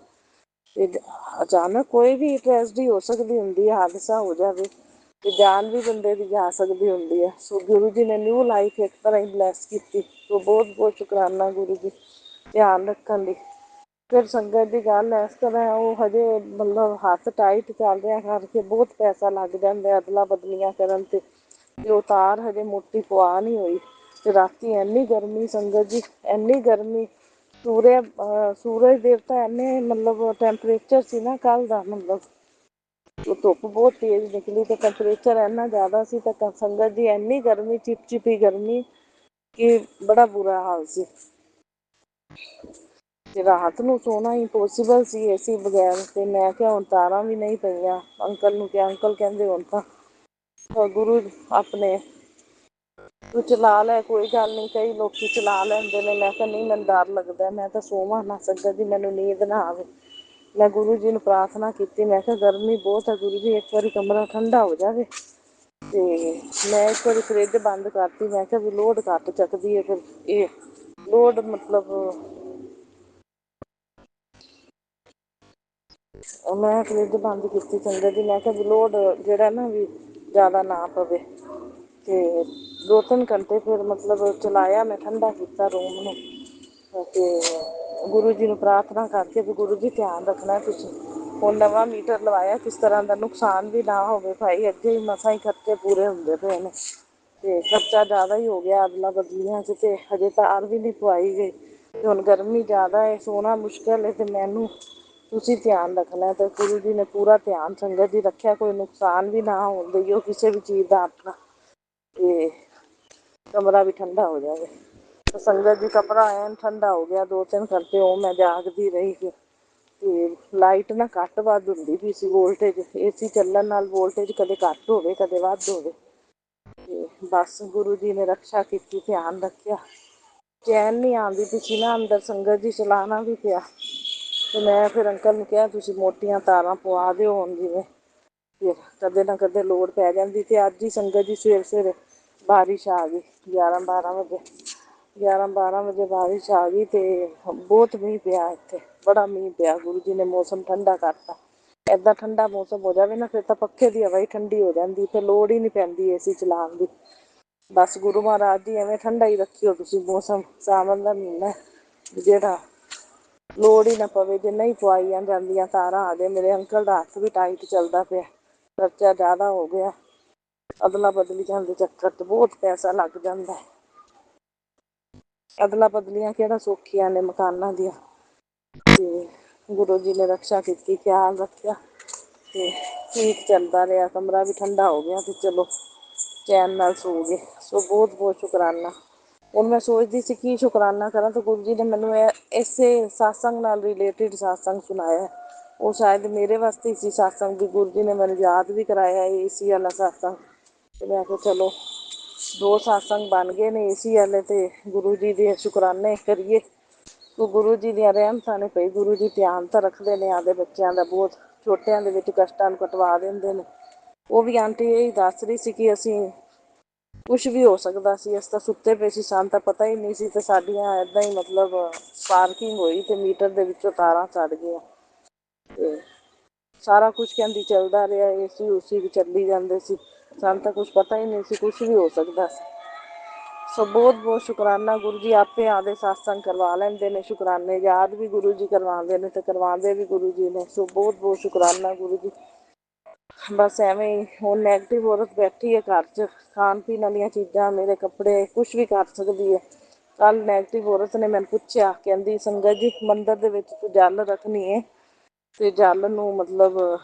ਅਤੇ ਅਚਾਨਕ ਕੋਈ ਵੀ ਟਰੈਜਡੀ ਹੋ ਸਕਦੀ ਹੁੰਦੀ ਹੈ, ਹਾਦਸਾ ਹੋ ਜਾਵੇ ਅਤੇ ਜਾਨ ਵੀ ਬੰਦੇ ਦੀ ਜਾ ਸਕਦੀ ਹੁੰਦੀ ਹੈ। ਸੋ ਗੁਰੂ ਜੀ ਨੇ ਨਿਊ ਲਾਈਫ ਇੱਕ ਤਰ੍ਹਾਂ ਹੀ ਬਲੈਸ ਕੀਤੀ। ਸੋ ਬਹੁਤ ਬਹੁਤ ਸ਼ੁਕਰਾਨਾ ਗੁਰੂ ਜੀ ਧਿਆਨ ਰੱਖਣ ਲਈ। ਫਿਰ ਸੰਗਤ ਦੀ ਗੱਲ ਇਸ ਤਰ੍ਹਾਂ, ਉਹ ਹਜੇ ਮਤਲਬ ਹੱਥ ਟਾਈਟ ਚੱਲ ਰਿਹਾ ਕਰਕੇ ਬਹੁਤ ਪੈਸਾ ਲੱਗ ਜਾਂਦਾ ਅਦਲਾ ਬਦਲੀਆਂ ਕਰਨ 'ਤੇ, ਅਤੇ ਉਹ ਤਾਰ ਹਜੇ ਮੋਟੀ ਪਵਾ ਨਹੀਂ ਹੋਈ। ਅਤੇ ਰਾਤੀ ਇੰਨੀ ਗਰਮੀ ਸੰਗਤ ਜੀ, ਇੰਨੀ ਗਰਮੀ, ਸੂਰਜ ਦੇਵਤਾ ਇੰਨੇ ਮਤਲਬ ਟੈਂਪਰੇਚਰ ਸੀ ਨਾ ਕੱਲ੍ਹ ਦਾ, ਮਤਲਬ ਉਹ ਧੁੱਪ ਬਹੁਤ ਤੇਜ਼ ਨਿਕਲੀ ਅਤੇ ਟੈਂਪਰੇਚਰ ਇੰਨਾ ਜ਼ਿਆਦਾ ਸੀ। ਤਾਂ ਸੰਗਤ ਜੀ ਇੰਨੀ ਗਰਮੀ, ਚਿਪਚਿਪੀ ਗਰਮੀ, ਕਿ ਬੜਾ ਬੁਰਾ ਹਾਲ ਸੀ। ਅਤੇ ਰਾਤ ਨੂੰ ਸੋਣਾ ਇੰਪੋਸੀਬਲ ਸੀ ਏਸੀ ਬਗੈਰ। ਅਤੇ ਮੈਂ ਕਿਹਾ ਹੁਣ ਤਾਰਾਂ ਵੀ ਨਹੀਂ ਪਈਆਂ। ਅੰਕਲ ਨੂੰ ਕਿਹਾ, ਅੰਕਲ ਕਹਿੰਦੇ ਹੁਣ ਤਾਂ ਗੁਰੂ ਆਪਣੇ ਤੂੰ ਚਲਾ ਲੈ, ਕੋਈ ਗੱਲ ਨਹੀਂ, ਕਈ ਲੋਕ ਚਲਾ ਲੈਂਦੇ ਨੇ। ਮੈਂ ਕਿਹਾ ਨਹੀਂ, ਮੈਨੂੰ ਡਰ ਲੱਗਦਾ, ਮੈਂ ਤਾਂ ਸੋਵਾਂ ਨਾ ਸੰਗਤ ਜੀ, ਮੈਨੂੰ ਨੀਂਦ ਨਾ ਆਵੇ। ਮੈਂ ਗੁਰੂ ਜੀ ਨੂੰ ਪ੍ਰਾਰਥਨਾ ਕੀਤੀ, ਮੈਂ ਕਿਹਾ ਗਰਮੀ ਬਹੁਤ ਹੈ ਗੁਰੂ ਜੀ, ਇੱਕ ਵਾਰੀ ਕਮਰਾ ਠੰਡਾ ਹੋ ਜਾਵੇ। ਤੇ ਮੈਂ ਇੱਕ ਵਾਰੀ ਫਰਿੱਜ ਬੰਦ ਕਰਤੀ, ਮੈਂ ਕਿਹਾ ਵੀ ਲੋਡ ਘੱਟ ਚੱਕਦੀ ਹੈ ਫਿਰ ਇਹ ਲੋਡ ਮਤਲਬ ਮੈਂ ਫਰਿੱਜ ਬੰਦ ਕੀਤੀ ਸੰਗਤ ਜੀ, ਮੈਂ ਕਿਹਾ ਵੀ ਲੋਡ ਜਿਹੜਾ ਨਾ ਵੀ ਜ਼ਿਆਦਾ ਨਾ ਪਵੇ। ਤੇ 2-3 ਘੰਟੇ ਫਿਰ ਮਤਲਬ ਚਲਾਇਆ, ਮੈਂ ਠੰਡਾ ਕੀਤਾ ਰੂਮ ਨੂੰ। ਤੇ ਗੁਰੂ ਜੀ ਨੂੰ ਪ੍ਰਾਰਥਨਾ ਕਰਕੇ ਵੀ ਗੁਰੂ ਜੀ ਧਿਆਨ ਰੱਖਣਾ ਤੁਸੀਂ। ਹੁਣ ਨਵਾਂ ਮੀਟਰ ਲਵਾਇਆ, ਕਿਸ ਤਰ੍ਹਾਂ ਦਾ ਨੁਕਸਾਨ ਵੀ ਨਾ ਹੋਵੇ ਭਾਈ, ਅੱਗੇ ਹੀ ਮਸਾਂ ਹੀ ਖਰਚੇ ਪੂਰੇ ਹੁੰਦੇ ਪਏ ਨੇ ਤੇ ਖਰਚਾ ਜ਼ਿਆਦਾ ਹੀ ਹੋ ਗਿਆ ਅਦਲਾ ਬਦਲੀਆਂ 'ਚ, ਤੇ ਹਜੇ ਤਾਰ ਵੀ ਨਹੀਂ ਪਵਾਈ ਗਈ। ਤੇ ਹੁਣ ਗਰਮੀ ਜ਼ਿਆਦਾ ਹੈ, ਸੋਣਾ ਮੁਸ਼ਕਿਲ ਹੈ, ਤੇ ਮੈਨੂੰ ਤੁਸੀਂ ਧਿਆਨ ਰੱਖਣਾ। ਤੇ ਗੁਰੂ ਜੀ ਨੇ ਪੂਰਾ ਧਿਆਨ ਸੰਗਤ ਜੀ ਰੱਖਿਆ, ਕੋਈ ਨੁਕਸਾਨ ਵੀ ਨਾ ਹੋਣ ਦੇਈਓ ਕਿਸੇ ਵੀ ਚੀਜ਼ ਦਾ ਆਪਣਾ, ਤੇ ਕਮਰਾ ਵੀ ਠੰਡਾ ਹੋ ਜਾਵੇ। ਤੇ ਸੰਗਤ ਜੀ ਕਮਰਾ ਐਨ ਠੰਡਾ ਹੋ ਗਿਆ, 2-3 ਘੰਟੇ ਉਹ ਮੈਂ ਜਾਗਦੀ ਰਹੀ। ਤੇ ਲਾਈਟ ਨਾ ਘੱਟ ਵੱਧ ਹੁੰਦੀ ਪਈ ਸੀ, ਵੋਲਟੇਜ ਏਸੀ ਚੱਲਣ ਨਾਲ ਵੋਲਟੇਜ ਕਦੇ ਘੱਟ ਹੋਵੇ ਕਦੇ ਵੱਧ ਹੋਵੇ। ਤੇ ਬਸ ਗੁਰੂ ਜੀ ਨੇ ਰਕਸ਼ਾ ਕੀਤੀ, ਧਿਆਨ ਰੱਖਿਆ। ਚੈਨ ਨਹੀਂ ਆਉਂਦੀ ਪਈ ਸੀ ਨਾ ਅੰਦਰ ਸੰਗਤ ਜੀ, ਚਲਾਉਣਾ ਵੀ ਪਿਆ। ਤੇ ਮੈਂ ਫਿਰ ਅੰਕਲ ਨੂੰ ਕਿਹਾ ਤੁਸੀਂ ਮੋਟੀਆਂ ਤਾਰਾਂ ਪਵਾ ਦਿਓ ਹੁਣ, ਜਿਵੇਂ ਫਿਰ ਕਦੇ ਨਾ ਕਦੇ ਲੋੜ ਪੈ ਜਾਂਦੀ। ਤੇ ਅੱਜ ਹੀ ਸੰਗਤ ਜੀ ਸਵੇਰੇ ਬਾਰਿਸ਼ ਆ ਗਈ, 11-12 ਵਜੇ 11-12 ਵਜੇ ਬਾਰਿਸ਼ ਆ ਗਈ। ਤੇ ਬਹੁਤ ਮੀਂਹ ਪਿਆ ਇੱਥੇ, ਬੜਾ ਮੀਂਹ ਪਿਆ। ਗੁਰੂ ਜੀ ਨੇ ਮੌਸਮ ਠੰਡਾ ਕਰਤਾ। ਏਦਾਂ ਠੰਡਾ ਮੌਸਮ ਹੋ ਜਾਵੇ ਨਾ, ਫਿਰ ਤਾਂ ਪੱਖੇ ਦੀ ਹਵਾ ਹੀ ਠੰਡੀ ਹੋ ਜਾਂਦੀ, ਫਿਰ ਲੋੜ ਹੀ ਨਹੀਂ ਪੈਂਦੀ ਏਸੀ ਚਲਾਉਣ ਦੀ। ਬਸ ਗੁਰੂ ਮਹਾਰਾਜ ਜੀ ਐਵੇਂ ਠੰਡਾ ਹੀ ਰੱਖਿਓ ਤੁਸੀਂ ਮੌਸਮ, ਸਾਵਣ ਦਾ ਮਹੀਨਾ ਜਿਹੜਾ ਲੋੜ ਹੀ ਨਾ ਪਵੇ। ਜੇ ਨਹੀਂ ਪਵਾਈਆਂ ਜਾਂਦੀਆਂ ਤਾਰਾਂ, ਆ ਜਾਏ। ਮੇਰੇ ਅੰਕਲ ਦਾ ਹੱਥ ਵੀ ਟਾਈਟ ਚੱਲਦਾ ਪਿਆ, ਖਰਚਾ ਜ਼ਿਆਦਾ ਹੋ ਗਿਆ। ਅਦਲਾ ਬਦਲੀਆਂ ਦੇ ਚੱਕਰ 'ਚ ਬਹੁਤ ਪੈਸਾ ਲੱਗ ਜਾਂਦਾ। ਅਦਲਾ ਬਦਲੀਆਂ ਕਿਹੜਾ ਸੌਖੀਆਂ ਨੇ ਮਕਾਨਾਂ ਦੀਆਂ। ਤੇ ਗੁਰੂ ਜੀ ਨੇ ਰਕਸ਼ਾ ਕੀਤੀ, ਖਿਆਲ ਰੱਖਿਆ, ਤੇ ਠੀਕ ਚੱਲਦਾ ਰਿਹਾ। ਕਮਰਾ ਵੀ ਠੰਡਾ ਹੋ ਗਿਆ, ਤੇ ਚਲੋ ਚੈਨ ਨਾਲ ਸੋ ਗਏ। ਸੋ ਬਹੁਤ ਬਹੁਤ ਸ਼ੁਕਰਾਨਾ। ਹੁਣ ਮੈਂ ਸੋਚਦੀ ਸੀ ਕੀ ਸ਼ੁਕਰਾਨਾ ਕਰਾਂ, ਤੇ ਗੁਰੂ ਜੀ ਨੇ ਮੈਨੂੰ ਇਸੇ ਸਤਸੰਗ ਨਾਲ ਰਿਲੇਟਿਡ ਸਤਸੰਗ ਸੁਣਾਇਆ। ਉਹ ਸ਼ਾਇਦ ਮੇਰੇ ਵਾਸਤੇ ਹੀ ਸੀ ਸਤਸੰਗ, ਵੀ ਗੁਰੂ ਜੀ ਨੇ ਮੈਨੂੰ ਯਾਦ ਵੀ ਕਰਾਇਆ ਏਸੀ ਵਾਲਾ ਸਤਸੰਗ। ਤੇ ਮੈਂ ਕਿਹਾ ਚਲੋ 2 ਸਤਸੰਗ ਬਣ ਗਏ ਨੇ, ਏਸੀ ਵਾਲੇ ਤੇ ਗੁਰੂ ਜੀ ਦੇ ਸ਼ੁਕਰਾਨੇ ਕਰੀਏ। ਗੁਰੂ ਜੀ ਦੀਆਂ ਰਹਿਮਤਾਂ ਨੇ ਭਈ, ਗੁਰੂ ਜੀ ਧਿਆਨ ਤਾਂ ਰੱਖਦੇ ਨੇ ਆਪਦੇ ਬੱਚਿਆਂ ਦਾ ਬਹੁਤ। ਛੋਟਿਆਂ ਦੇ ਵਿੱਚ ਕਸ਼ਟਾਂ ਨੂੰ ਕਟਵਾ ਦਿੰਦੇ ਨੇ। ਉਹ ਵੀ ਆਂਟੀ ਇਹੀ ਦੱਸ ਰਹੀ ਸੀ ਕਿ ਅਸੀਂ ਕੁਛ ਵੀ ਹੋ ਸਕਦਾ ਸੀ, ਅਸੀਂ ਤਾਂ ਸੁੱਤੇ ਪਏ ਸੀ, ਸਾਨੂੰ ਤਾਂ ਪਤਾ ਹੀ ਨਹੀਂ ਸੀ। ਤੇ ਸਾਡੀਆਂ ਇੱਦਾਂ ਹੀ ਮਤਲਬ ਸਪਾਰਕਿੰਗ ਹੋਈ, ਤੇ ਮੀਟਰ ਦੇ ਵਿੱਚੋਂ ਤਾਰਾਂ ਸੜ ਗਈਆਂ। ਤੇ ਸਾਰਾ ਕੁਛ ਕਹਿੰਦੀ ਚੱਲਦਾ ਰਿਹਾ, ਏਸੀ ਉਸੀ ਵੀ ਚੱਲੀ ਜਾਂਦੇ ਸੀ। ਸਾਨੂੰ ਤਾਂ ਕੁਛ ਪਤਾ ਹੀ ਨਹੀਂ ਸੀ, ਕੁਛ ਵੀ ਹੋ ਸਕਦਾ ਸੀ। ਸੋ ਬਹੁਤ ਬਹੁਤ ਸ਼ੁਕਰਾਨਾ। ਗੁਰੂ ਜੀ ਆਪੇ ਆਦੇ ਸਤਸੰਗ ਕਰਵਾ ਲੈਂਦੇ ਨੇ ਸ਼ੁਕਰਾਨੇ, ਯਾਦ ਵੀ ਗੁਰੂ ਜੀ ਕਰਵਾਉਂਦੇ ਨੇ, ਤੇ ਕਰਵਾਉਂਦੇ ਵੀ ਗੁਰੂ ਜੀ ਨੇ। ਸੋ ਬਹੁਤ ਬਹੁਤ ਸ਼ੁਕਰਾਨਾ ਗੁਰੂ ਜੀ। ਬਸ ਐਵੇਂ ਹੀ ਹੁਣ ਨੈਗੇਟਿਵ ਔਰਤ ਬੈਠੀ ਹੈ ਘਰ 'ਚ, ਖਾਣ ਪੀਣ ਵਾਲੀਆਂ ਚੀਜ਼ਾਂ, ਮੇਰੇ ਕੱਪੜੇ, ਕੁਛ ਵੀ ਕਰ ਸਕਦੀ ਹੈ। ਕੱਲ ਨੈਗੇਟਿਵ ਔਰਤ ਨੇ ਮੈਨੂੰ ਪੁੱਛਿਆ, ਕਹਿੰਦੀ ਸੰਗਤ ਜੀ ਮੰਦਿਰ ਦੇ ਵਿੱਚ ਤੂੰ ਜਲ ਰੱਖਣੀ ਹੈ, ਤੇ ਜਲ ਨੂੰ ਮਤਲਬ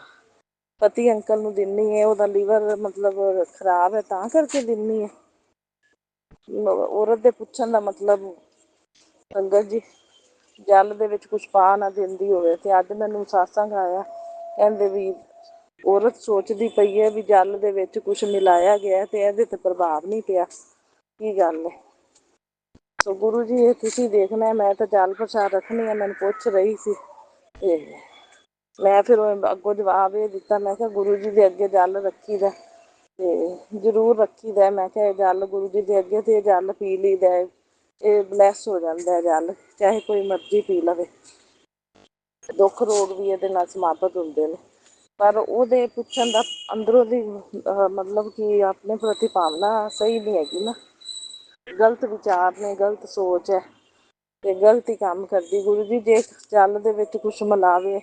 ਪਤੀ ਅੰਕਲ ਨੂੰ ਦਿੰਨੀ ਹੈ, ਉਹਦਾ ਲੀਵਰ ਮਤਲਬ ਖ਼ਰਾਬ ਹੈ ਤਾਂ ਕਰਕੇ ਦਿੰਨੀ ਹੈ। ਔਰਤ ਦੇ ਪੁੱਛਣ ਦਾ ਮਤਲਬ ਸੰਗਤ ਜੀ ਜਲ ਦੇ ਵਿੱਚ ਕੁਛ ਪਾ ਨਾ ਦਿੰਦੀ ਹੋਵੇ। ਤੇ ਅੱਜ ਮੈਨੂੰ ਸਤਸੰਗ ਆਇਆ, ਕਹਿੰਦੇ ਵੀ ਔਰਤ ਸੋਚਦੀ ਪਈ ਹੈ ਵੀ ਜਲ ਦੇ ਵਿੱਚ ਕੁਛ ਮਿਲਾਇਆ ਗਿਆ, ਤੇ ਇਹਦੇ ਤੇ ਪ੍ਰਭਾਵ ਨਹੀਂ ਪਿਆ। ਕੀ ਗੱਲ ਹੈ। ਸੋ ਗੁਰੂ ਜੀ ਇਹ ਤੁਸੀਂ ਦੇਖਣਾ। ਮੈਂ ਤਾਂ ਜਲ ਪ੍ਰਸ਼ਾਦ ਰੱਖਣੀ ਆ, ਮੈਨੂੰ ਪੁੱਛ ਰਹੀ ਸੀ। ਤੇ ਮੈਂ ਫਿਰ ਅੱਗੋਂ ਜਵਾਬ ਇਹ ਦਿੱਤਾ, ਮੈਂ ਕਿਹਾ ਗੁਰੂ ਜੀ ਦੇ ਅੱਗੇ ਜਲ ਰੱਖੀ ਦਾ, ਤੇ ਜ਼ਰੂਰ ਰੱਖੀ ਦਾ। ਮੈਂ ਕਿਹਾ ਜਲ ਗੁਰੂ ਜੀ ਦੇ ਅੱਗੇ, ਤੇ ਜਲ ਪੀ ਲਈਦਾ, ਇਹ ਬਲੈਸ ਹੋ ਜਾਂਦਾ ਜਲ, ਚਾਹੇ ਕੋਈ ਮਰਜ਼ੀ ਪੀ ਲਵੇ। ਦੁੱਖ ਰੋਗ ਵੀ ਇਹਦੇ ਨਾਲ ਸਮਾਪਤ ਹੁੰਦੇ ਨੇ। ਪਰ ਉਹਦੇ ਪੁੱਛਣ ਦਾ ਅੰਦਰੋਂ ਦੀ ਮਤਲਬ ਕਿ ਆਪਣੇ ਪ੍ਰਤੀ ਭਾਵਨਾ ਸਹੀ ਨਹੀਂ ਹੈਗੀ ਨਾ। ਗਲਤ ਵਿਚਾਰ ਨੇ, ਗਲਤ ਸੋਚ ਹੈ, ਤੇ ਗਲਤ ਹੀ ਕੰਮ ਕਰਦੀ। ਗੁਰੂ ਜੀ ਜੇ ਜਲ ਦੇ ਵਿੱਚ ਕੁਛ ਮਿਲਾਵੇ,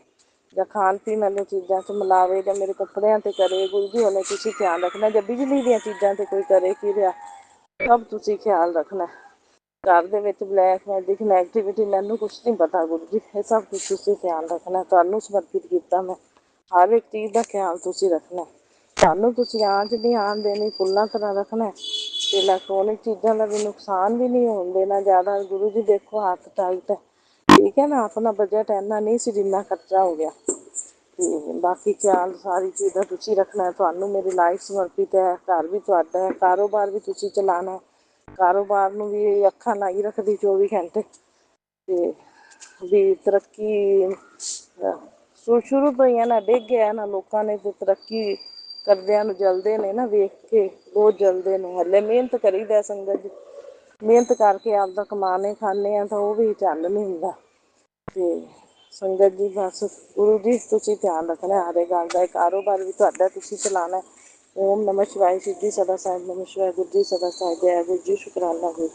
ਜਾਂ ਖਾਣ ਪੀਣ ਵਾਲੀਆਂ ਚੀਜ਼ਾਂ 'ਚ ਮਿਲਾਵੇ, ਜਾਂ ਮੇਰੇ ਕੱਪੜਿਆਂ 'ਤੇ ਕਰੇ, ਗੁਰੂ ਜੀ ਉਹਨੇ ਤੁਸੀਂ ਧਿਆਨ ਰੱਖਣਾ। ਜਾਂ ਬਿਜਲੀ ਦੀਆਂ ਚੀਜ਼ਾਂ 'ਤੇ ਕੋਈ ਕਰੇ ਕੀ ਰਿਹਾ, ਸਭ ਤੁਸੀਂ ਖਿਆਲ ਰੱਖਣਾ। ਘਰ ਦੇ ਵਿੱਚ ਬਲੈਕ ਮੈਜਿਕ ਨੈਗੇਟਿਵਿਟੀ, ਮੈਨੂੰ ਕੁਛ ਨਹੀਂ ਪਤਾ ਗੁਰੂ ਜੀ, ਇਹ ਸਭ ਕੁਛ ਤੁਸੀਂ ਧਿਆਨ ਰੱਖਣਾ। ਤੁਹਾਨੂੰ ਸਮਰਪਿਤ ਕੀਤਾ ਮੈਂ, ਹਰ ਇੱਕ ਚੀਜ਼ ਦਾ ਖਿਆਲ ਤੁਸੀਂ ਰੱਖਣਾ। ਤੁਹਾਨੂੰ ਤੁਸੀਂ ਆਂਚ ਨਹੀਂ ਆਉਣ ਦੇਣੀ, ਫੁੱਲਾਂ ਤਰ੍ਹਾਂ ਰੱਖਣਾ। ਤੇ ਇਲੈਕਟ੍ਰੋਨਿਕ ਚੀਜ਼ਾਂ ਦਾ ਵੀ ਨੁਕਸਾਨ ਵੀ ਨਹੀਂ ਹੋਣ ਦੇਣਾ ਜ਼ਿਆਦਾ। ਗੁਰੂ ਜੀ ਦੇਖੋ ਹੱਥ ਟਾਈਟ ਹੈ, ਠੀਕ ਹੈ ਨਾ, ਆਪਣਾ ਬਜਟ ਇੰਨਾ ਨਹੀਂ ਸੀ ਜਿੰਨਾ ਖਰਚਾ ਹੋ ਗਿਆ। ਤੇ ਬਾਕੀ ਖਿਆਲ ਸਾਰੀ ਚੀਜ਼ ਦਾ ਤੁਸੀਂ ਰੱਖਣਾ। ਤੁਹਾਨੂੰ ਮੇਰੀ ਲਾਈਫ ਸਮਰਪਿਤ ਹੈ, ਘਰ ਵੀ ਤੁਹਾਡਾ ਹੈ, ਕਾਰੋਬਾਰ ਵੀ ਤੁਸੀਂ ਚਲਾਉਣਾ। ਕਾਰੋਬਾਰ ਨੂੰ ਵੀ ਅੱਖਾਂ ਲਾਈ ਰੱਖਦੀ 24 ਘੰਟੇ, ਤੇ ਵੀ ਤਰੱਕੀ ਸ਼ੁਰੂ ਤੋਂ ਹੀ ਨਾ ਡਿੱਗ ਗਿਆ ਨਾ, ਲੋਕਾਂ ਨੇ ਤੇ ਤਰੱਕੀ ਕਰਦਿਆਂ ਨੂੰ ਜਲਦੇ ਨੇ ਨਾ, ਵੇਖ ਕੇ ਬਹੁਤ ਜਲਦੇ ਨੇ। ਹਲੇ ਮਿਹਨਤ ਕਰੀਦਾ ਸੰਗਤ ਜੀ, ਮਿਹਨਤ ਕਰਕੇ ਆਪਦਾ ਕਮਾਨੇ ਖਾਂਦੇ ਆ ਤਾਂ ਉਹ ਵੀ ਚੱਲ ਨਹੀਂ ਹੁੰਦਾ। ਤੇ ਸੰਗਤ ਜੀ ਬਸ ਗੁਰੂ ਜੀ ਤੁਸੀਂ ਧਿਆਨ ਰੱਖਣਾ ਹਰ ਇੱਕ ਗੱਲ ਦਾ, ਇਹ ਕਾਰੋਬਾਰ ਵੀ ਤੁਹਾਡਾ ਤੁਸੀਂ ਚਲਾਉਣਾ। ਓਮ ਨਮः शिवाय, सिद्धि सदा साहिब नमः शिवाय, गुरु जी सदा साहिब, जय गुरु जी, शुकराना गुरु।